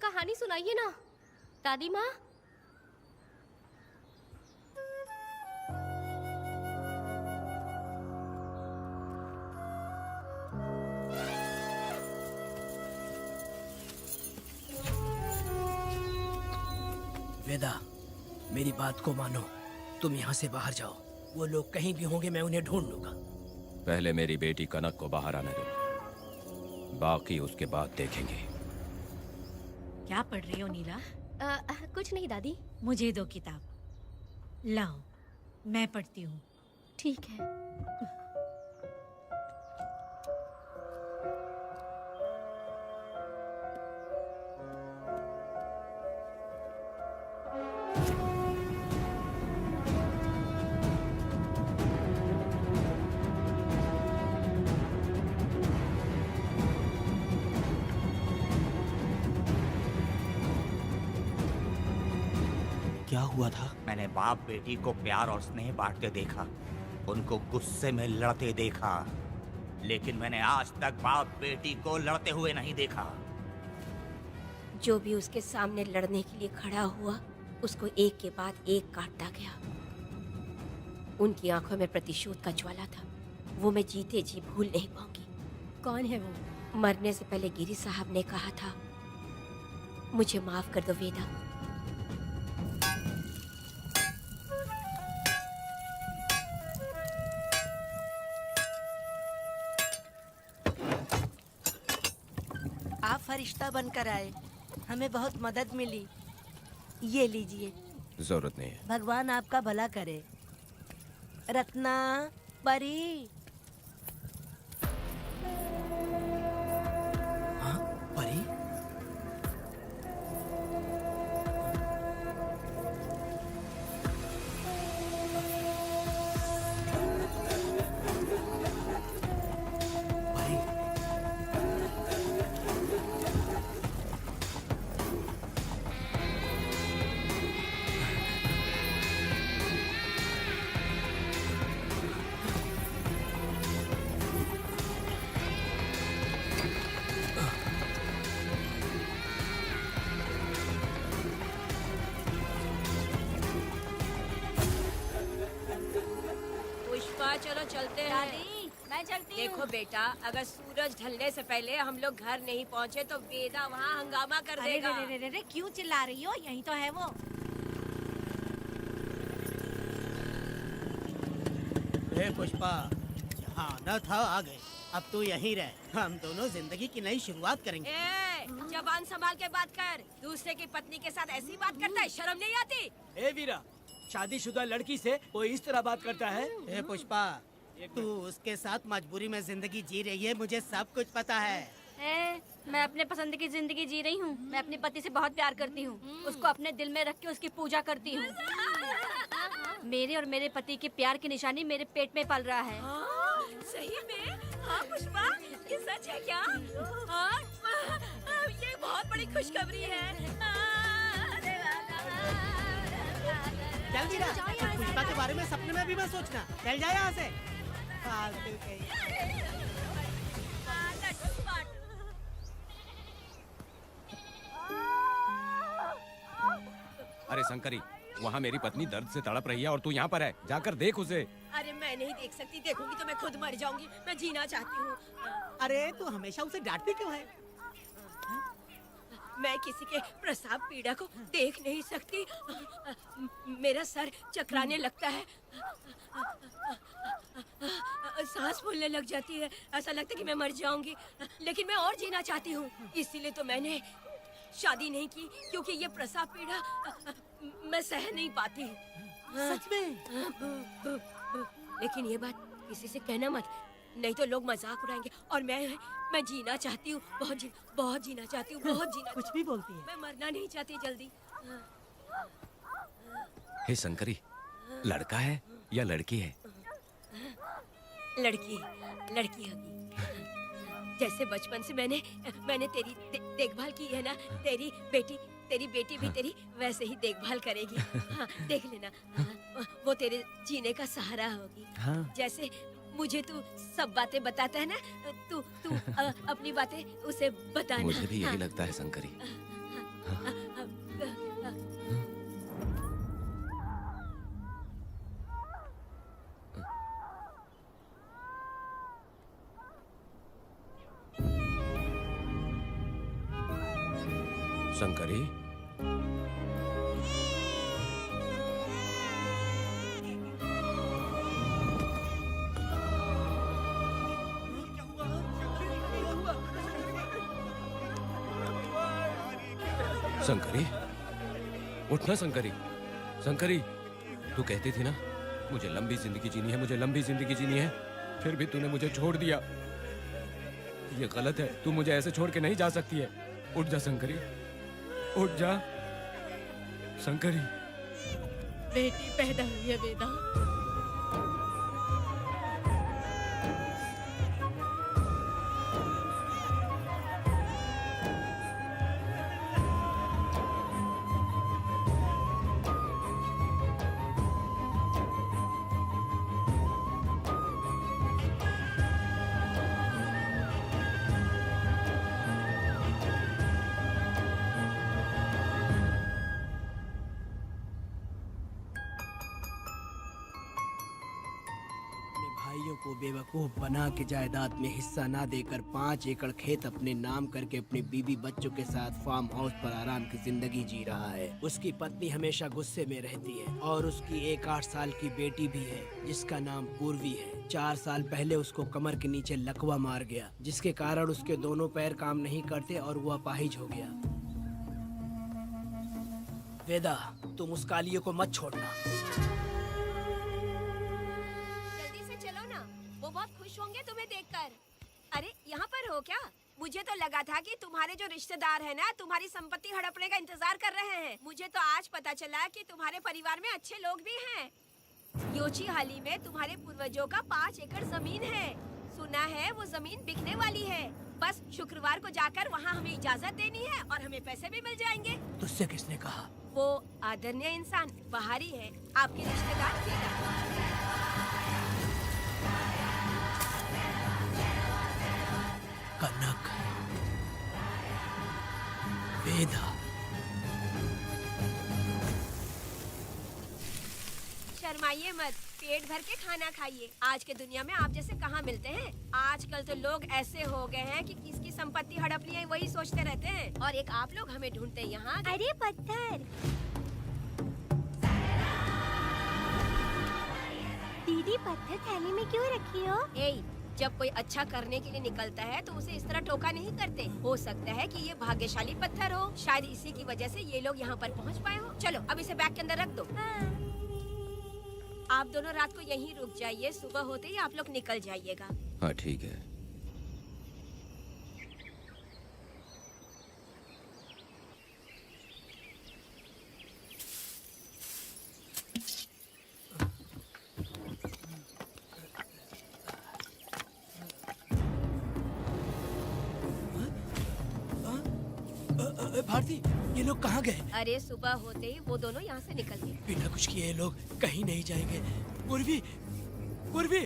कहानी सुनाइए ना, दादी माँ। वेदा, मेरी बात को मानो, तुम यहाँ से बाहर जाओ। वो लोग कहीं भी होंगे, मैं उन्हें ढूंढ लूंगा। पहले मेरी बेटी कनक को बाहर आने दो, बाकी उसके बाद देखेंगे। क्या पढ़ रही हो नीला? कुछ नहीं दादी। मुझे दो किताब, लाओ मैं पढ़ती हूँ। ठीक है। क्या हुआ था? मैंने बाप बेटी को प्यार और स्नेह बांटते देखा, उनको गुस्से में लड़ते देखा, लेकिन मैंने आज तक बाप बेटी को लड़ते हुए नहीं देखा। जो भी उसके सामने लड़ने के लिए खड़ा हुआ, उसको एक के बाद एक काटता गया। उनकी आंखों में प्रतिशोध का ज्वाला था, वो मैं जीते जी भूल नहीं पाऊंगी। कौन है वो? मरने से पहले गिरी साहब ने कहा था, मुझे माफ कर दो वेदा। आप फरिश्ता बनकर आए, हमें बहुत मदद मिली। ये लीजिए। जरूरत नहीं है। भगवान आपका भला करे। रत्ना, परी। हाँ, परी? पुष्पा, चलो चलते हैं। दादी, मैं चलती देखो बेटा, अगर सूरज ढलने से पहले हम लोग घर नहीं पहुँचे तो वेदा वहाँ हंगामा कर अरे देगा। रे रे रे रे, क्यों चिल्ला रही हो? यही तो है वो। पुष्पा, यहाँ आना था आ गए। अब तू यहीं रह, हम दोनों जिंदगी की नई शुरुआत करेंगे। जबान संभाल के बात कर। दूसरे की पत्नी के साथ ऐसी बात करता है, शर्म नहीं आती? ए वीरा, शादीशुदा लड़की से कोई इस तरह बात करता है? ए पुष्पा, तू उसके साथ मजबूरी में जिंदगी जी रही है, मुझे सब कुछ पता है। मैं अपने पसंद की जिंदगी जी रही हूँ। मैं अपने पति से बहुत प्यार करती हूँ। उसको अपने दिल में रख के उसकी पूजा करती हूँ। मेरे और मेरे पति के प्यार की निशानी मेरे पेट में पल रहा है। सही में? हाँ पुष्पा, ये सच है क्या? हाँ, ये बहुत बड़ी खुशखबरी है। चल वीरा, पुष्पा के बारे में सपने में भी मत सोचना। चल जा यहाँ से। फालतू कहीं। अरे शंकरी, वहाँ मेरी पत्नी दर्द से तड़प रही है और तू यहाँ पर है। जाकर देख उसे। अरे मैं नहीं देख सकती, देखूंगी तो मैं खुद मर जाऊंगी। मैं जीना चाहती हूँ। अरे तू हमेशा उसे डांटती क्यों है? मैं किसी के प्रसाव पीड़ा को देख नहीं सकती। मेरा सर चकराने लगता है, सांस फूलने लग जाती है, ऐसा लगता है कि मैं मर जाऊंगी। लेकिन मैं और जीना चाहती हूँ, इसीलिए तो मैंने शादी नहीं की, क्योंकि ये प्रसाव पीड़ा मैं सह नहीं पाती। सच में? लेकिन ये बात किसी से कहना मत, नहीं तो लोग मजाक उड़ाएंगे। और मैं जीना चाहती हूँ, बहुत जीना चाहती हूँ, बहुत जीना। कुछ भी बोलती है। मैं मरना नहीं चाहती जल्दी। हे शंकरी, लड़का है या लड़की है? लड़की होगी। जैसे बचपन से मैंने तेरी देखभाल की है ना, तेरी बेटी भी तेरी वैसे ही देखभाल करेगी। हाँ, देख लेना। हाँ, वो तेरे जीने का सहारा होगी। हाँ। जैसे मुझे तू सब बातें बताता है ना, तू अपनी बातें उसे बताना। मुझे भी यही हाँ। लगता है शंकरी। शंकरी, शंकरी, उठना शंकरी। शंकरी, तू कहती थी ना मुझे लंबी जिंदगी जीनी है, मुझे लंबी जिंदगी जीनी है, फिर भी तूने मुझे छोड़ दिया। ये गलत है, तू मुझे ऐसे छोड़ के नहीं जा सकती है। उठ जा शंकरी, उठ जा शंकरी। बेटी पैदा हुई है वेदा। भाइयों को बेवकूफ बना के जायदाद में हिस्सा ना देकर 5 एकड़ खेत अपने नाम करके अपने बीवी बच्चों के साथ फार्म हाउस पर आराम की जिंदगी जी रहा है। उसकी पत्नी हमेशा गुस्से में रहती है और उसकी एक 8 साल की बेटी भी है जिसका नाम पूर्वी है। 4 साल पहले उसको कमर के नीचे लकवा मार गया, जिसके कारण उसके दोनों पैर काम नहीं करते और वो अपाहिज हो गया। वेदा, तुम उस कालिये को मत छोड़ना। वो बहुत खुश होंगे तुम्हें देखकर। अरे यहाँ पर हो क्या? मुझे तो लगा था कि तुम्हारे जो रिश्तेदार हैं ना, तुम्हारी संपत्ति हड़पने का इंतजार कर रहे हैं। मुझे तो आज पता चला कि तुम्हारे परिवार में अच्छे लोग भी हैं। योची हाली में तुम्हारे पूर्वजों का 5 एकड़ जमीन है। सुना है वो जमीन बिकने वाली है। बस शुक्रवार को जाकर वहाँ हमें इजाजत देनी है और हमें पैसे भी मिल जाएंगे। तुझसे किसने कहा? वो आदरणीय इंसान बाहरी है, आपके रिश्तेदार। कनक, वेदा, शर्माइए मत, पेट भर के खाना खाइए। आज के दुनिया में आप जैसे कहाँ मिलते हैं। आजकल तो लोग ऐसे हो गए हैं कि किसकी संपत्ति हड़प ली है वही सोचते रहते हैं। और एक आप लोग हमें ढूंढते हैं यहाँ। अरे पत्थर, दीदी पत्थर थैली में क्यों रखी हो? जब कोई अच्छा करने के लिए निकलता है तो उसे इस तरह टोका नहीं करते। हो सकता है कि ये भाग्यशाली पत्थर हो, शायद इसी की वजह से ये लोग यहाँ पर पहुँच पाए हो। चलो अब इसे बैग के अंदर रख दो। आप दोनों रात को यहीं रुक जाइए, सुबह होते ही आप लोग निकल जाइएगा। हाँ ठीक है। भारती, ये लोग कहाँ गए? अरे सुबह होते ही वो दोनों यहाँ से निकल गए। बिना कुछ किए ये लोग कहीं नहीं जाएंगे। पूर्वी, पूर्वी,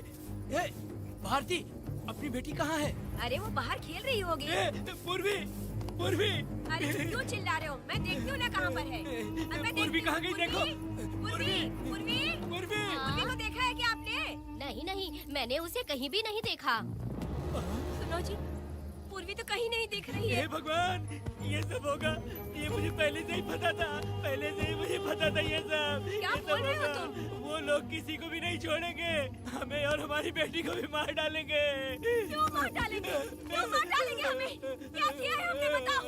भारती, अपनी बेटी कहाँ है? अरे वो बाहर खेल रही होगी। पूर्वी, पूर्वी। अरे क्यों चिल्ला रहे हो? मैं देखती हूँ ना कहाँ पर है। पूर्वी कहाँ गई? देखो। पूर्वी, पूर्वी, पूर्वी को देखा है क्या आपने? नहीं नहीं, मैंने उसे कहीं भी नहीं देखा। सुनो जी, पूर्वी तो कहीं नहीं दिख रही है। हे भगवान, ये सब होगा, ये मुझे पहले से ही पता था। पहले से ही मुझे पता था ये सब। क्या बोल रहे हो तुम? वो लोग किसी को भी नहीं छोड़ेंगे, हमें और हमारी बेटी को भी मार डालेंगे। क्यों मार डालेंगे? क्यों मार डालेंगे हमें? क्या किया है हमने बताओ?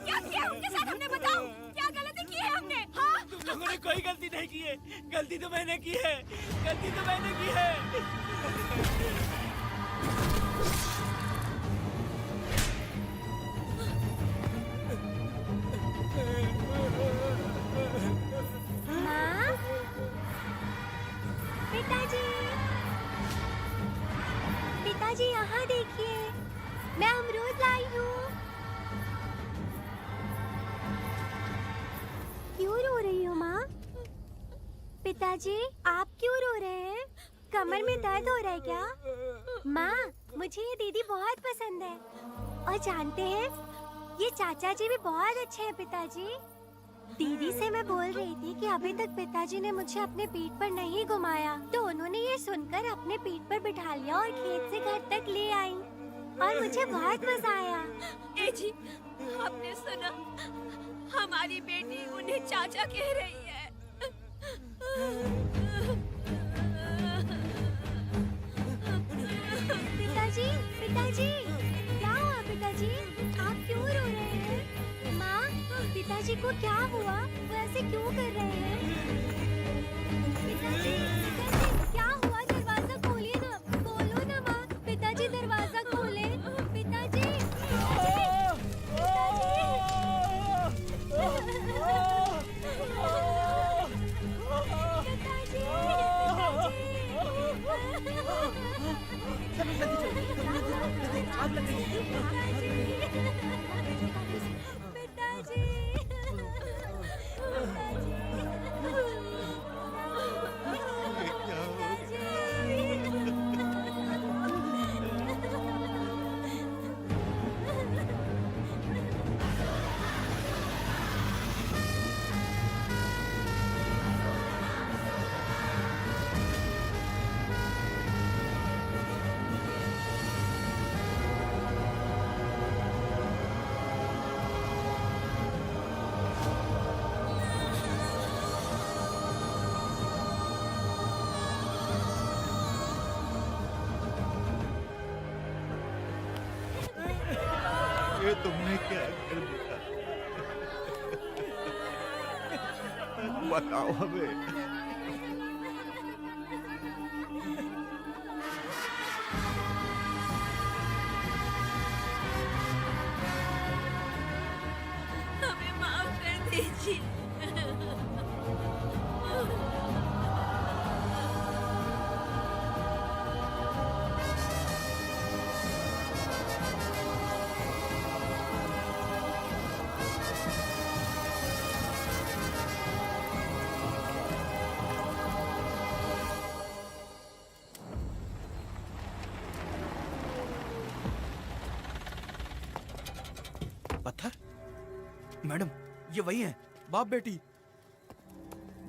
क्या किया है उनके साथ हमने बताओ? क्या गलती की है हमने? हाँ? तुम लोगों ने कोई गलती नहीं की है। गलती तो मैंने की है, गलती तो मैंने की है। माँ, पिताजी, पिताजी यहाँ देखिए, मैं अमरूद लाई हूँ। क्यों रो रही हो माँ? पिताजी, आप क्यों रो रहे हैं? कमर में दर्द हो रहा है क्या? माँ, मुझे ये दीदी बहुत पसंद है। और जानते हैं, ये चाचा जी भी बहुत अच्छे हैं पिताजी। दीदी से मैं बोल रही थी कि अभी तक पिताजी ने मुझे अपने पीठ पर नहीं घुमाया, तो उन्होंने ये सुनकर अपने पीठ पर बिठा लिया और खेत से घर तक ले आई और मुझे बहुत मजा आया। ए जी, आपने सुना? हमारी बेटी उन्हें चाचा कह रही है। पिताजी, पिताजी, क्या हुआ पिताजी? आप क्यों रो रहे हैं? माँ, पिताजी को क्या हुआ? वो ऐसे क्यों कर रहे हैं? पिताजी, पिताजी, क्या हुआ? दरवाजा खोलिए ना, खोलो ना माँ। पिताजी दरवाजा खोले। पिताजी, आग लग गई है। ये तुमने क्या कर दिया? बताओ हमें। हमें माफ कर दीजिए। पत्थर? मैडम, ये वही है, बाप बेटी।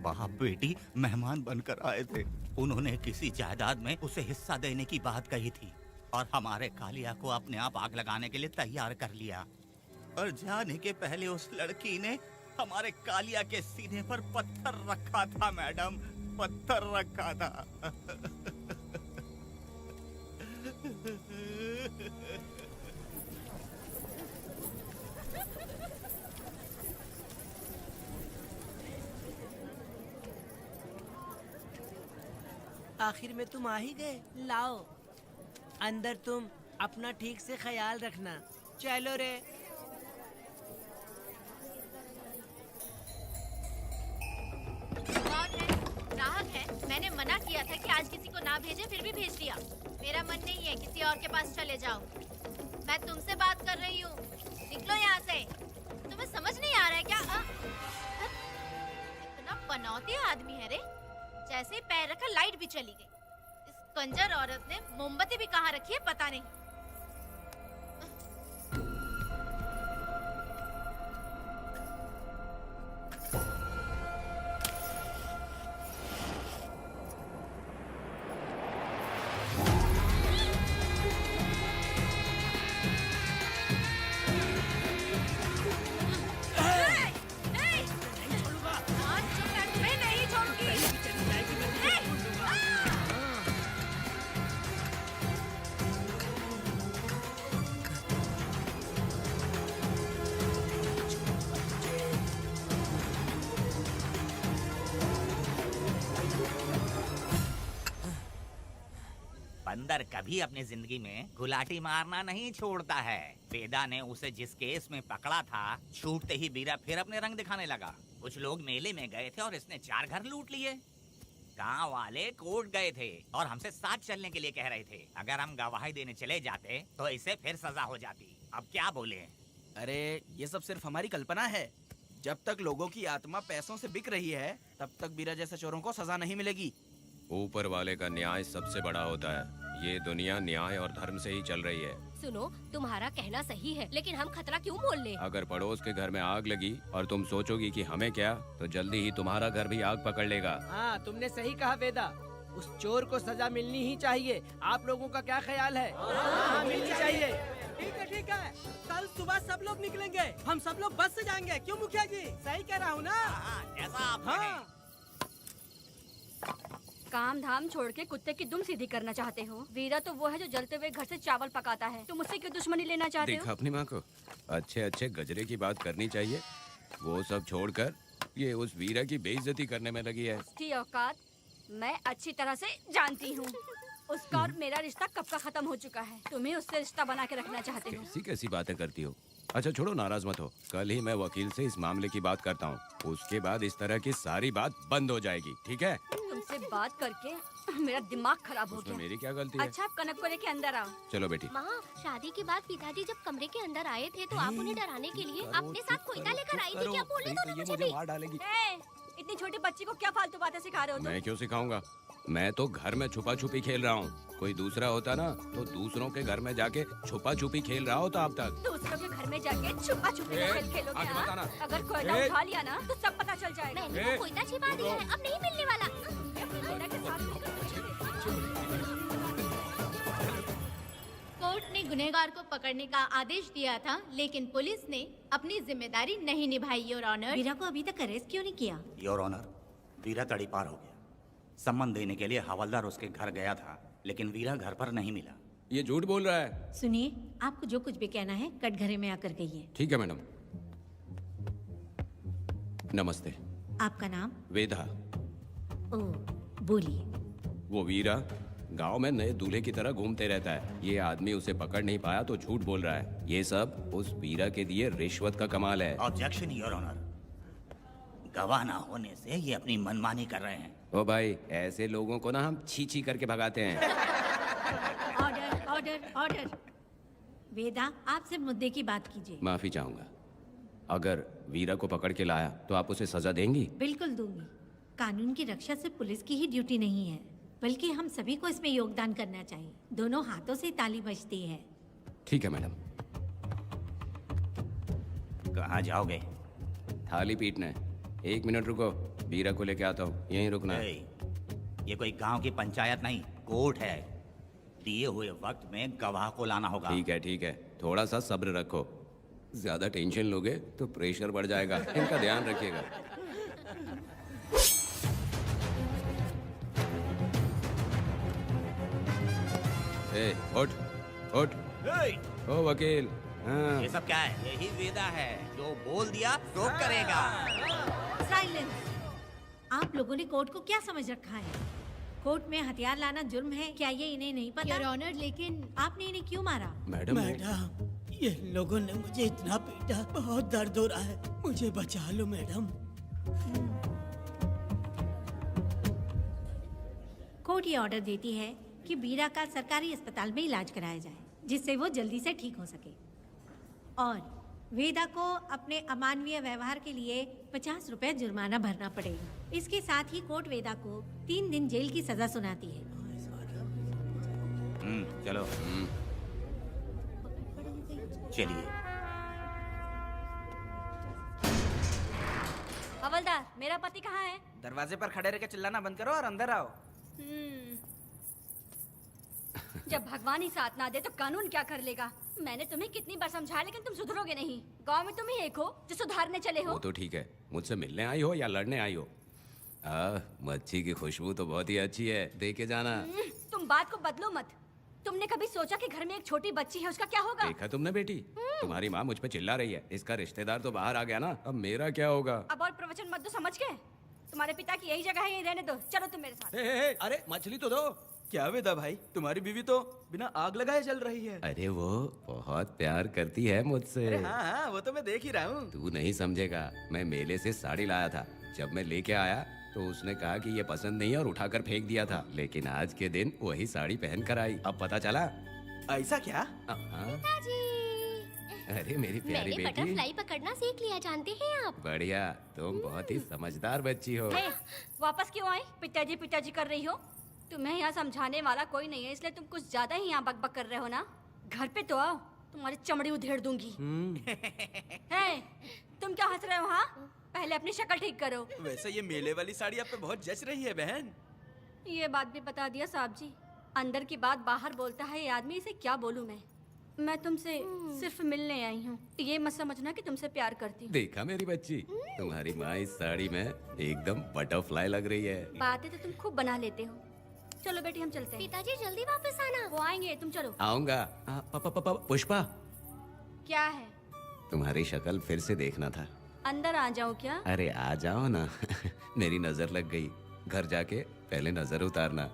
बाप बेटी मेहमान बनकर आए थे। उन्होंने किसी जायदाद में उसे हिस्सा देने की बात कही थी और हमारे कालिया को अपने आप आग लगाने के लिए तैयार कर लिया। और जाने के पहले उस लड़की ने हमारे कालिया के सीने पर पत्थर रखा था मैडम, पत्थर रखा था। आखिर में तुम आ ही गए। लाओ अंदर, तुम अपना ठीक से ख्याल रखना। चलो रे। ग्राहक है, मैंने मना किया था कि आज किसी को ना भेजे, फिर भी भेज दिया। मेरा मन नहीं है, किसी और के पास चले जाओ। मैं तुमसे बात कर रही हूँ, निकलो यहाँ से। तुम्हें समझ नहीं आ रहा है क्या? इतना पनौती आदमी है रे, जैसे ही पैर रखा लाइट भी चली गई। इस कंजर औरत ने मोमबत्ती भी कहाँ रखी है पता नहीं। बंदर कभी अपनी जिंदगी में गुलाटी मारना नहीं छोड़ता है। वेदा ने उसे जिस केस में पकड़ा था, छूटते ही वीरा फिर अपने रंग दिखाने लगा। कुछ लोग मेले में गए थे और इसने 4 घर लूट लिए। गांव वाले कोर्ट गए थे और हमसे साथ चलने के लिए कह रहे थे। अगर हम गवाही देने चले जाते तो इसे फिर सजा हो जाती। अब क्या बोले? अरे ये सब सिर्फ हमारी कल्पना है। जब तक लोगों की आत्मा पैसों से बिक रही है, तब तक वीरा जैसे चोरों को सजा नहीं मिलेगी। ऊपर वाले का न्याय सबसे बड़ा होता है। ये दुनिया न्याय और धर्म से ही चल रही है। सुनो, तुम्हारा कहना सही है, लेकिन हम खतरा क्यों मोल ले? अगर पड़ोस के घर में आग लगी और तुम सोचोगी कि हमें क्या, तो जल्दी ही तुम्हारा घर भी आग पकड़ लेगा। हाँ, तुमने सही कहा वेदा। उस चोर को सजा मिलनी ही चाहिए। आप लोगों का क्या ख्याल है? हाँ, मिलनी चाहिए। ठीक है। कल सुबह सब लोग निकलेंगे। हम सब लोग बस से जाएंगे। क्यों मुखिया जी? सही कह रहा हूँ ना? ऐसा आप कहें। काम धाम छोड़ के कुत्ते की दुम सीधी करना चाहते हो? वीरा तो वो है जो जलते हुए घर से चावल पकाता है। तुम उससे क्यों दुश्मनी लेना चाहते हो? देखा अपनी माँ को, अच्छे अच्छे गजरे की बात करनी चाहिए। वो सब छोड़कर ये उस वीरा की बेइज्जती करने में लगी है। उसकी औकात मैं अच्छी तरह से जानती हूँ। उसका और मेरा रिश्ता कब का खत्म हो चुका है। तुम्हें उससे रिश्ता बना के रखना चाहते हो। कैसी कैसी बातें करती हो। अच्छा छोड़ो, नाराज मत हो। कल ही मैं वकील से इस मामले की बात करता हूँ। उसके बाद इस तरह की सारी बात बंद हो जाएगी, ठीक है? तुमसे बात करके मेरा दिमाग खराब हो गया। मेरी क्या गलती है? अच्छा, आप कनक को लेके अंदर आओ। चलो बेटी। माँ, शादी के बाद पिताजी जब कमरे के अंदर आए थे तो आप उन्हें डराने के लिए अपने साथ कोयता लेकर आई थी। क्या बोले तो मुझे भी? मार डालेगी। इतनी छोटी बच्ची को क्या फालतू बातें सिखा रहे हो तुम? मैं क्यों सिखाऊंगा? मैं तो घर में छुपा छुपी खेल रहा हूँ। कोई दूसरा होता ना तो दूसरों के घर में जाके छुपा छुपी खेल रहा होता अब तक। दूसरों के घर में जाके छुपा छुपी खेल खेलोगे? आगे बताना। अगर कोयला उठा लिया ना तो सब पता चल जाएगा। मैंने वो कोयता छिपा दिया है, अब नहीं मिलने वाला। कोर्ट ने गुनहगार को पकड़ने का आदेश दिया था, लेकिन पुलिस ने अपनी जिम्मेदारी नहीं निभाई। योर ऑनर, वीरा को अभी तक अरेस्ट क्यों नहीं किया? योर ऑनर, वीरा तड़ी पार हो गया। सम्मान देने के लिए हवलदार उसके घर गया था, लेकिन वीरा घर पर नहीं मिला। ये झूठ बोल रहा है। सुनिए, आपको जो कुछ भी कहना है कटघरे में आकर कहिए। ठीक है मैडम। नमस्ते। आपका नाम? वेदा। ओ, बोलिए। वो वीरा गांव में नए दूल्हे की तरह घूमते रहता है। ये आदमी उसे पकड़ नहीं पाया तो झूठ बोल रहा है। ये सब उस वीरा के दिए रिश्वत का कमाल है। ऑब्जेक्शन योर ऑनर, गवाह ना होने से ये अपनी मनमानी कर रहे हैं। ओ भाई, ऐसे लोगों को ना हम छी छी करके भगाते हैं। Order, order, order. वेदा, आपसे मुद्दे की बात कीजिए। माफी चाहूंगा। अगर वीरा को पकड़ के लाया तो आप उसे सजा देंगी? बिल्कुल दूंगी। कानून की रक्षा सिर्फ पुलिस की ही ड्यूटी नहीं है, बल्कि हम सभी को इसमें योगदान करना चाहिए। दोनों हाथों से ताली बजती है। ठीक है मैडम। कहाँ जाओगे? थाली पीटना है। 1 मिनट रुको। वीरा को लेके आता हूँ, यहीं रुकना है। ये कोई गांव की पंचायत नहीं, कोर्ट है। दिए हुए वक्त में गवाह को लाना होगा। ठीक है, थोड़ा सा सब्र रखो। ज्यादा टेंशन लोगे तो प्रेशर बढ़ जाएगा, इनका ध्यान रखिएगा। ए, उठ। ओ वकील। हाँ। ये सब क्या है? यही वेदा है, जो बोल दिया तो करेगा। साइलेंस। आप लोगों ने कोर्ट को क्या समझ रखा है? कोर्ट में हथियार लाना जुर्म है, क्या ये इन्हें नहीं पता? योर ऑनर, लेकिन आपने इन्हें क्यों मारा? मैडम, ये लोगों ने मुझे इतना पीटा, बहुत दर्द हो रहा है, मुझे बचा लो मैडम। कोर्ट ये ऑर्डर देती है कि वीरा का सरकारी अस्पताल में इलाज कराया जाए, जिससे वो जल्दी से ठीक हो सके। और वेदा को अपने अमानवीय व्यवहार के लिए 50 रुपए जुर्माना भरना पड़ेगा। इसके साथ ही कोर्ट वेदा को 3 दिन जेल की सजा सुनाती है। चलो। चलिए। हवलदार, मेरा पति कहाँ है? दरवाजे पर खड़े रह के चिल्लाना बंद करो और अंदर आओ। जब भगवान ही साथ ना दे तो कानून क्या कर लेगा? मैंने तुम्हें कितनी बार समझाया, लेकिन तुम सुधरोगे नहीं। गांव में तुम ही एक हो जो सुधारने चले हो। वो तो ठीक है, मुझसे मिलने आई हो या लड़ने आई हो। मच्छी की खुशबू तो बहुत ही अच्छी है, दे के जाना। तुम बात को बदलो मत। तुमने कभी सोचा कि घर में एक छोटी बच्ची है, उसका क्या होगा? देखा तुमने बेटी, तुम्हारी माँ मुझ पे चिल्ला रही है। इसका रिश्तेदार तो बाहर आ गया ना, अब मेरा क्या होगा? अब और प्रवचन मत दो, समझ के। तुम्हारे पिता की यही जगह है, यही रहने दो। चलो तुम मेरे साथ। अरे मछली तो दो। क्या वेदा भाई, तुम्हारी बीवी तो बिना आग लगाए जल रही है। अरे वो बहुत प्यार करती है मुझसे। अरे हाँ, वो तो मैं देख ही रहा हूँ। तू नहीं समझेगा, मैं मेले से साड़ी लाया था। जब मैं लेके आया तो उसने कहा कि ये पसंद नहीं है और उठाकर फेंक दिया था, लेकिन आज के दिन वही साड़ी पहन कर आई। अब पता चला। ऐसा क्या? अरे मेरी प्यारी मैंने बेटी, बटरफ्लाई पकड़ना सीख लिया, जानते हैं आप? बढ़िया, तुम बहुत ही समझदार बच्ची हो। हे, वापस क्यों आई? पिताजी कर रही हो। तुम्हें यहाँ समझाने वाला कोई नहीं है, इसलिए तुम कुछ ज्यादा ही यहाँ बकबक कर रहे हो ना। घर पे तो आओ, तुम्हारी चमड़ी उधेड़ दूंगी। हे, तुम क्या हंस रहे हो? हाँ, पहले अपनी शक्ल ठीक करो। वैसे ये मेले वाली साड़ी आप पे बहुत जच रही है बहन। ये बात भी बता दिया साहब जी। अंदर की बात बाहर बोलता है ये आदमी, इसे क्या बोलूं मैं तुमसे सिर्फ मिलने आई हूँ। ये मत समझना कि तुमसे प्यार करती हूँ। देखा मेरी बच्ची, तुम्हारी माँ इस साड़ी में एकदम बटरफ्लाई लग रही है। बातें तो तुम खूब बना लेते हो। चलो बेटी, हम चलते हैं। पिताजी जल्दी वापस आना। वो आएंगे, तुम चलो। आऊंगा। पुष्पा, क्या है? तुम्हारी शक्ल फिर से देखना था। अंदर आ जाओ क्या? अरे आ जाओ ना। मेरी नजर लग गई, घर जाके पहले नजर उतारना।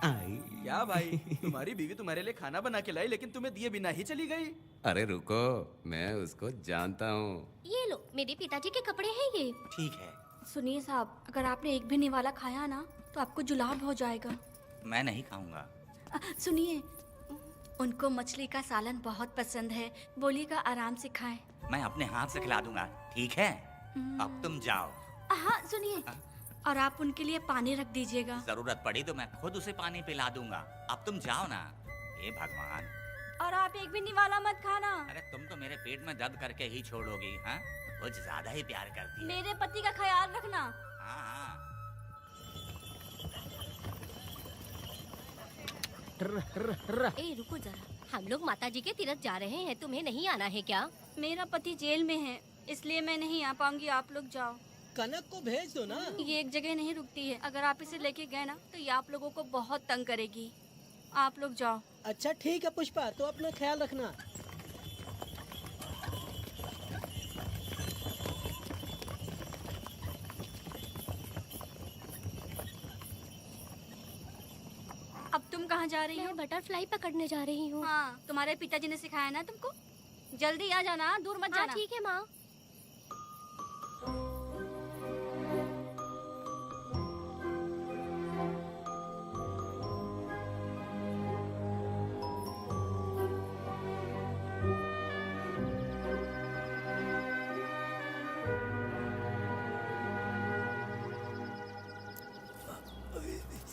क्या भाई, तुम्हारी बीवी तुम्हारे लिए खाना बना के लाई, लेकिन तुम्हें दिए बिना ही चली गई। अरे रुको, मैं उसको जानता हूँ। ये लो, मेरे पिताजी के कपड़े हैं ये। ठीक है। सुनिए साहब, अगर आपने एक भी निवाला खाया ना तो आपको जुलाब हो जाएगा। मैं नहीं खाऊंगा। सुनिए, उनको मछली का सालन बहुत पसंद है, बोलिएगा आराम से खाएं। मैं अपने हाथ से खिला दूंगा, ठीक है? अब तुम जाओ। हाँ सुनिए, और आप उनके लिए पानी रख दीजिएगा। जरूरत पड़ी तो मैं खुद उसे पानी पिला दूंगा। अब तुम जाओ ना। हे भगवान। और आप एक भी निवाला मत खाना। अरे तुम तो मेरे पेट में दर्द करके ही छोड़ोगी। हाँ, कुछ ज्यादा ही प्यार करती है। मेरे पति का ख्याल रखना। हाँ। ए रुको जरा, हम लोग माताजी के तीरथ जा रहे हैं, तुम्हें नहीं आना है क्या? मेरा पति जेल में है, इसलिए मैं नहीं आ पाऊंगी। आप लोग जाओ। कनक को भेज दो ना। ये एक जगह नहीं रुकती है, अगर आप इसे लेके गए ना तो ये आप लोगों को बहुत तंग करेगी। आप लोग जाओ। अच्छा ठीक है पुष्पा, तो अपना ख्याल रखना। अब तुम कहाँ जा रही हो? मैं बटरफ्लाई पकड़ने जा रही हूँ। हाँ, तुम्हारे पिताजी ने सिखाया ना तुमको। जल्दी आ जाना, दूर मत जाना। ठीक है माँ।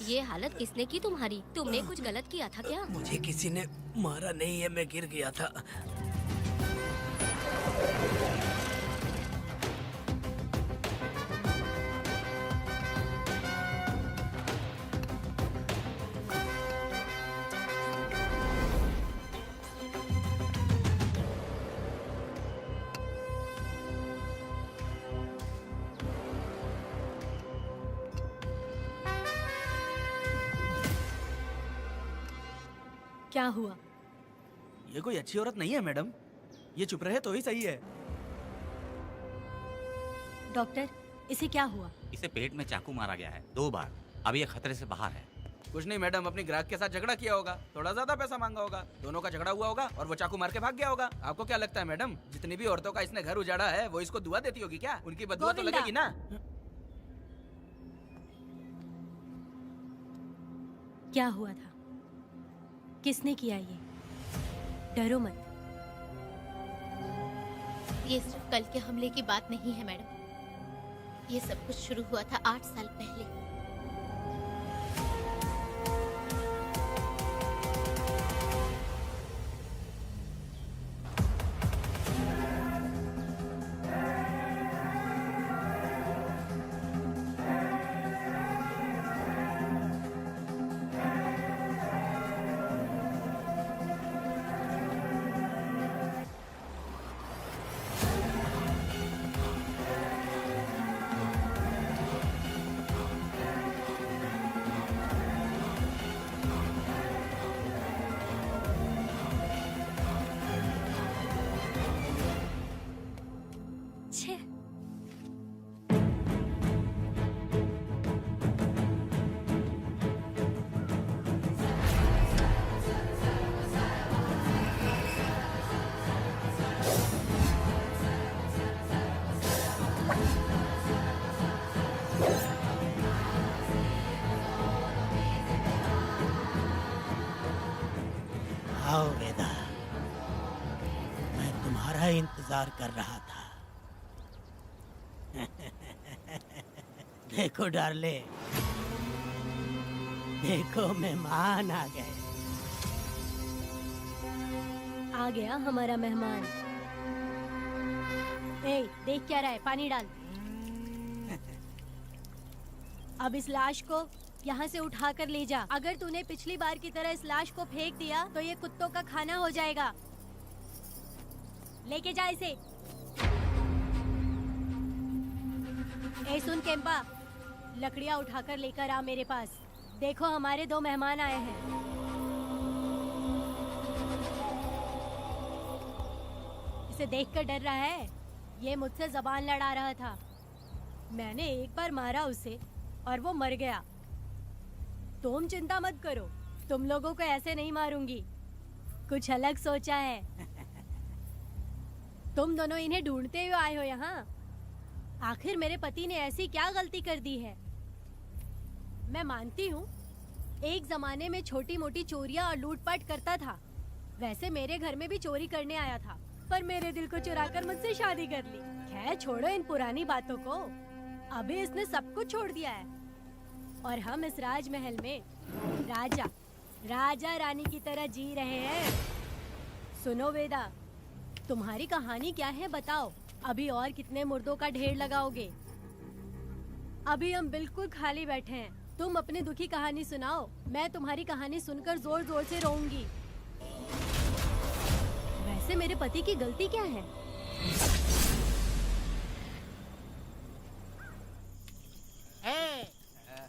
ये हालत किसने की तुम्हारी? तुमने कुछ गलत किया था क्या? मुझे किसी ने मारा नहीं है, मैं गिर गया था। क्या हुआ? ये कोई अच्छी औरत नहीं है मैडम, ये चुप रहे तो ही सही है। डॉक्टर, इसे क्या हुआ? इसे पेट में चाकू मारा गया है 2 बार। अब ये खतरे से बाहर है। कुछ नहीं मैडम, अपनी ग्राहक के साथ झगड़ा किया होगा, थोड़ा ज्यादा पैसा मांगा होगा, दोनों का झगड़ा हुआ होगा और वो चाकू मार के भाग गया होगा। आपको क्या लगता है मैडम, जितनी भी औरतों का इसने घर उजाड़ा है वो इसको दुआ देती होगी क्या? उनकी बदुआ तो गोविंदा। लगेगी ना। क्या हुआ था? किसने किया ये? डरो मत। ये सिर्फ कल के हमले की बात नहीं है मैडम, ये सब कुछ शुरू हुआ था 8 साल पहले। आओ वेदा, मैं तुम्हारा इंतजार कर रहा था। देखो डार्ले, देखो मेहमान आ गए। आ गया हमारा मेहमान। ए, देख क्या रहा है? पानी डाल। अब इस लाश को यहाँ से उठा कर ले जा। अगर तूने पिछली बार की तरह इस लाश को फेंक दिया तो ये कुत्तों का खाना हो जाएगा। लेके जा इसे। ए सुन केम्पा, लकड़ियाँ उठाकर लेकर आ मेरे पास। देखो हमारे 2 मेहमान आए हैं। इसे देखकर डर रहा है? ये मुझसे जबान लड़ा रहा था। मैंने एक बार मारा उसे और वो मर गया। तुम चिंता मत करो, तुम लोगों को ऐसे नहीं मारूंगी। कुछ अलग सोचा है। तुम दोनों इन्हें ढूंढते हुए आए हो यहाँ। आखिर मेरे पति ने ऐसी क्या गलती कर दी है? मैं मानती हूँ एक जमाने में छोटी मोटी चोरियां और लूटपाट करता था। वैसे मेरे घर में भी चोरी करने आया था, पर मेरे दिल को चुराकर मुझसे शादी कर ली। खैर छोड़ो इन पुरानी बातों को। अभी इसने सब कुछ छोड़ दिया है और हम इस राजमहल में राजा रानी की तरह जी रहे हैं। सुनो वेदा, तुम्हारी कहानी क्या है बताओ? अभी और कितने मुर्दों का ढेर लगाओगे? अभी हम बिल्कुल खाली बैठे हैं। तुम अपनी दुखी कहानी सुनाओ, मैं तुम्हारी कहानी सुनकर जोर जोर से रोऊंगी। वैसे मेरे पति की गलती क्या है?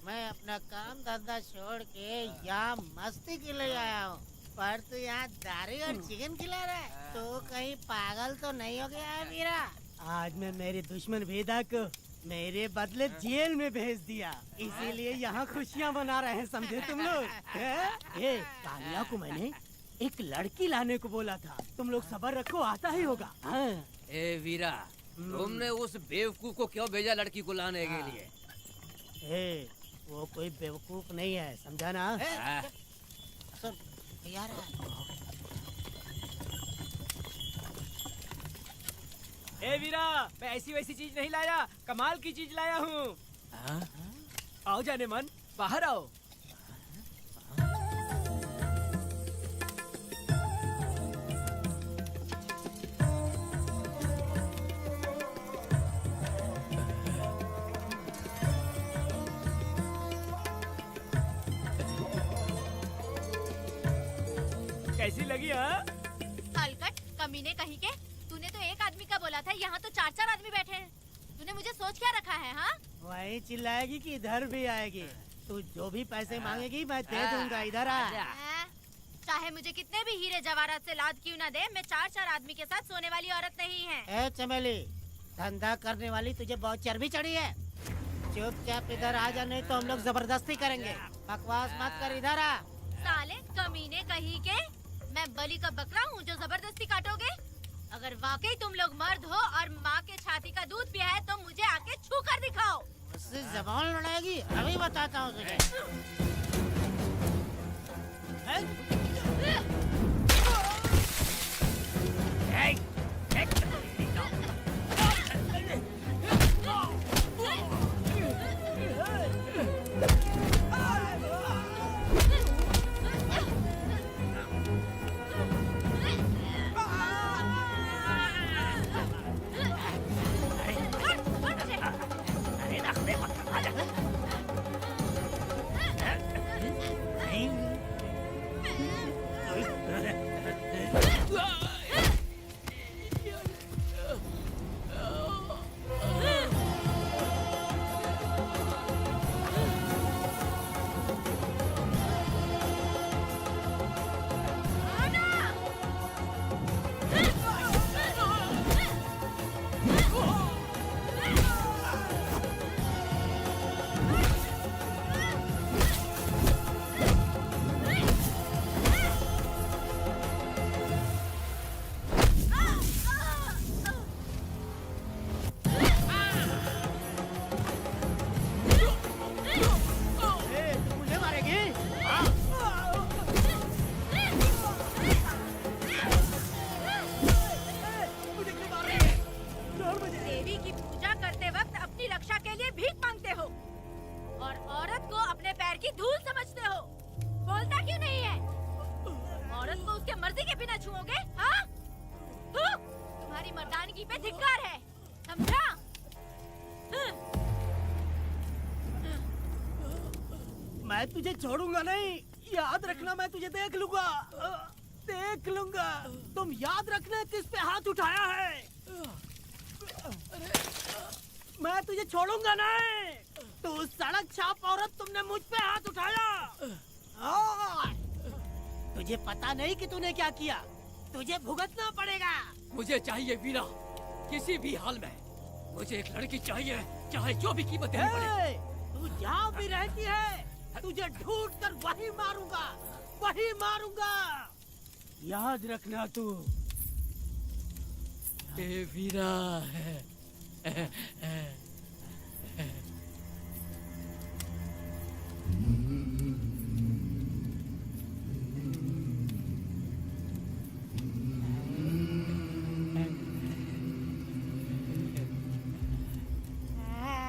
मैं अपना काम धंधा छोड़ के यहाँ मस्ती के लिए आया हूँ, पर तू यहाँ दारू और चिकन खिला रहा है। तो कहीं पागल तो नहीं हो गया है वीरा? आज मैं मेरे दुश्मन वेदा को मेरे बदले जेल में भेज दिया, इसीलिए यहाँ खुशियाँ मना रहे हैं, समझे तुम लोग? ए, कालिया को मैंने एक लड़की लाने को बोला था, तुम लोग सब्र रखो, आता ही होगा। हाँ। ए वीरा, तुमने उस बेवकूफ को क्यों भेजा लड़की को लाने के लिए? ए, वो कोई बेवकूफ नहीं है, समझा ना? सुन यार, ए वीरा, मैं ऐसी वैसी चीज नहीं लाया, कमाल की चीज लाया हूँ। आओ जाने मन, बाहर आओ। कैसी लगी? हाँ हलकट कमीने कहीं के, तूने तो एक आदमी का बोला था, यहाँ तो 4-4 आदमी बैठे हैं। तूने मुझे सोच क्या रखा है? हाँ, वही चिल्लाएगी कि इधर भी आएगी? तू जो भी पैसे मांगेगी मैं दे दूंगा, इधर आ। चाहे मुझे कितने भी हीरे जवाहरात से लाद क्यों ना दे, मैं 4 आदमी के साथ सोने वाली औरत नहीं है। ए चमेली, धंधा करने वाली तुझे बहुत चर्बी चढ़ी है। चुपचाप इधर आ जा, नहीं तो हम लोग जबरदस्ती करेंगे। बकवास मत कर, इधर आ। साले कमीने कहीं के, मैं बलि का बकरा हूँ जो जबरदस्ती काटोगे? अगर वाकई तुम लोग मर्द हो और माँ के छाती का दूध पिया है तो मुझे आके छू कर दिखाओ। उससे जबान लड़ाएगी, अभी बताता हूँ तुझे। देवी की पूजा करते वक्त अपनी रक्षा के लिए भीख मांगते हो और औरत को अपने पैर की धूल समझते हो। बोलता क्यों नहीं है? औरत को उसके मर्जी के बिना छुओगे? हाँ? तुम्हारी मर्दानगी पे धिक्कार है, समझा? मैं तुझे छोड़ूंगा नहीं, याद रखना। मैं तुझे देख लूंगा, देख लूंगा। तुम याद रखना किस पे हाथ उठाया है। मैं तुझे छोड़ूंगा नहीं। तू सड़क छाप औरत, तुमने मुझ पे हाथ उठाया। तुझे पता नहीं कि तूने क्या किया, तुझे भुगतना पड़ेगा। मुझे चाहिए वीरा, किसी भी हाल में मुझे एक लड़की चाहिए, चाहे जो भी कीमत देनी पड़े। तू जहाँ भी रहती है, तुझे ढूंढ कर वही मारूंगा, वही मारूंगा। याद रखना तू। वीरा है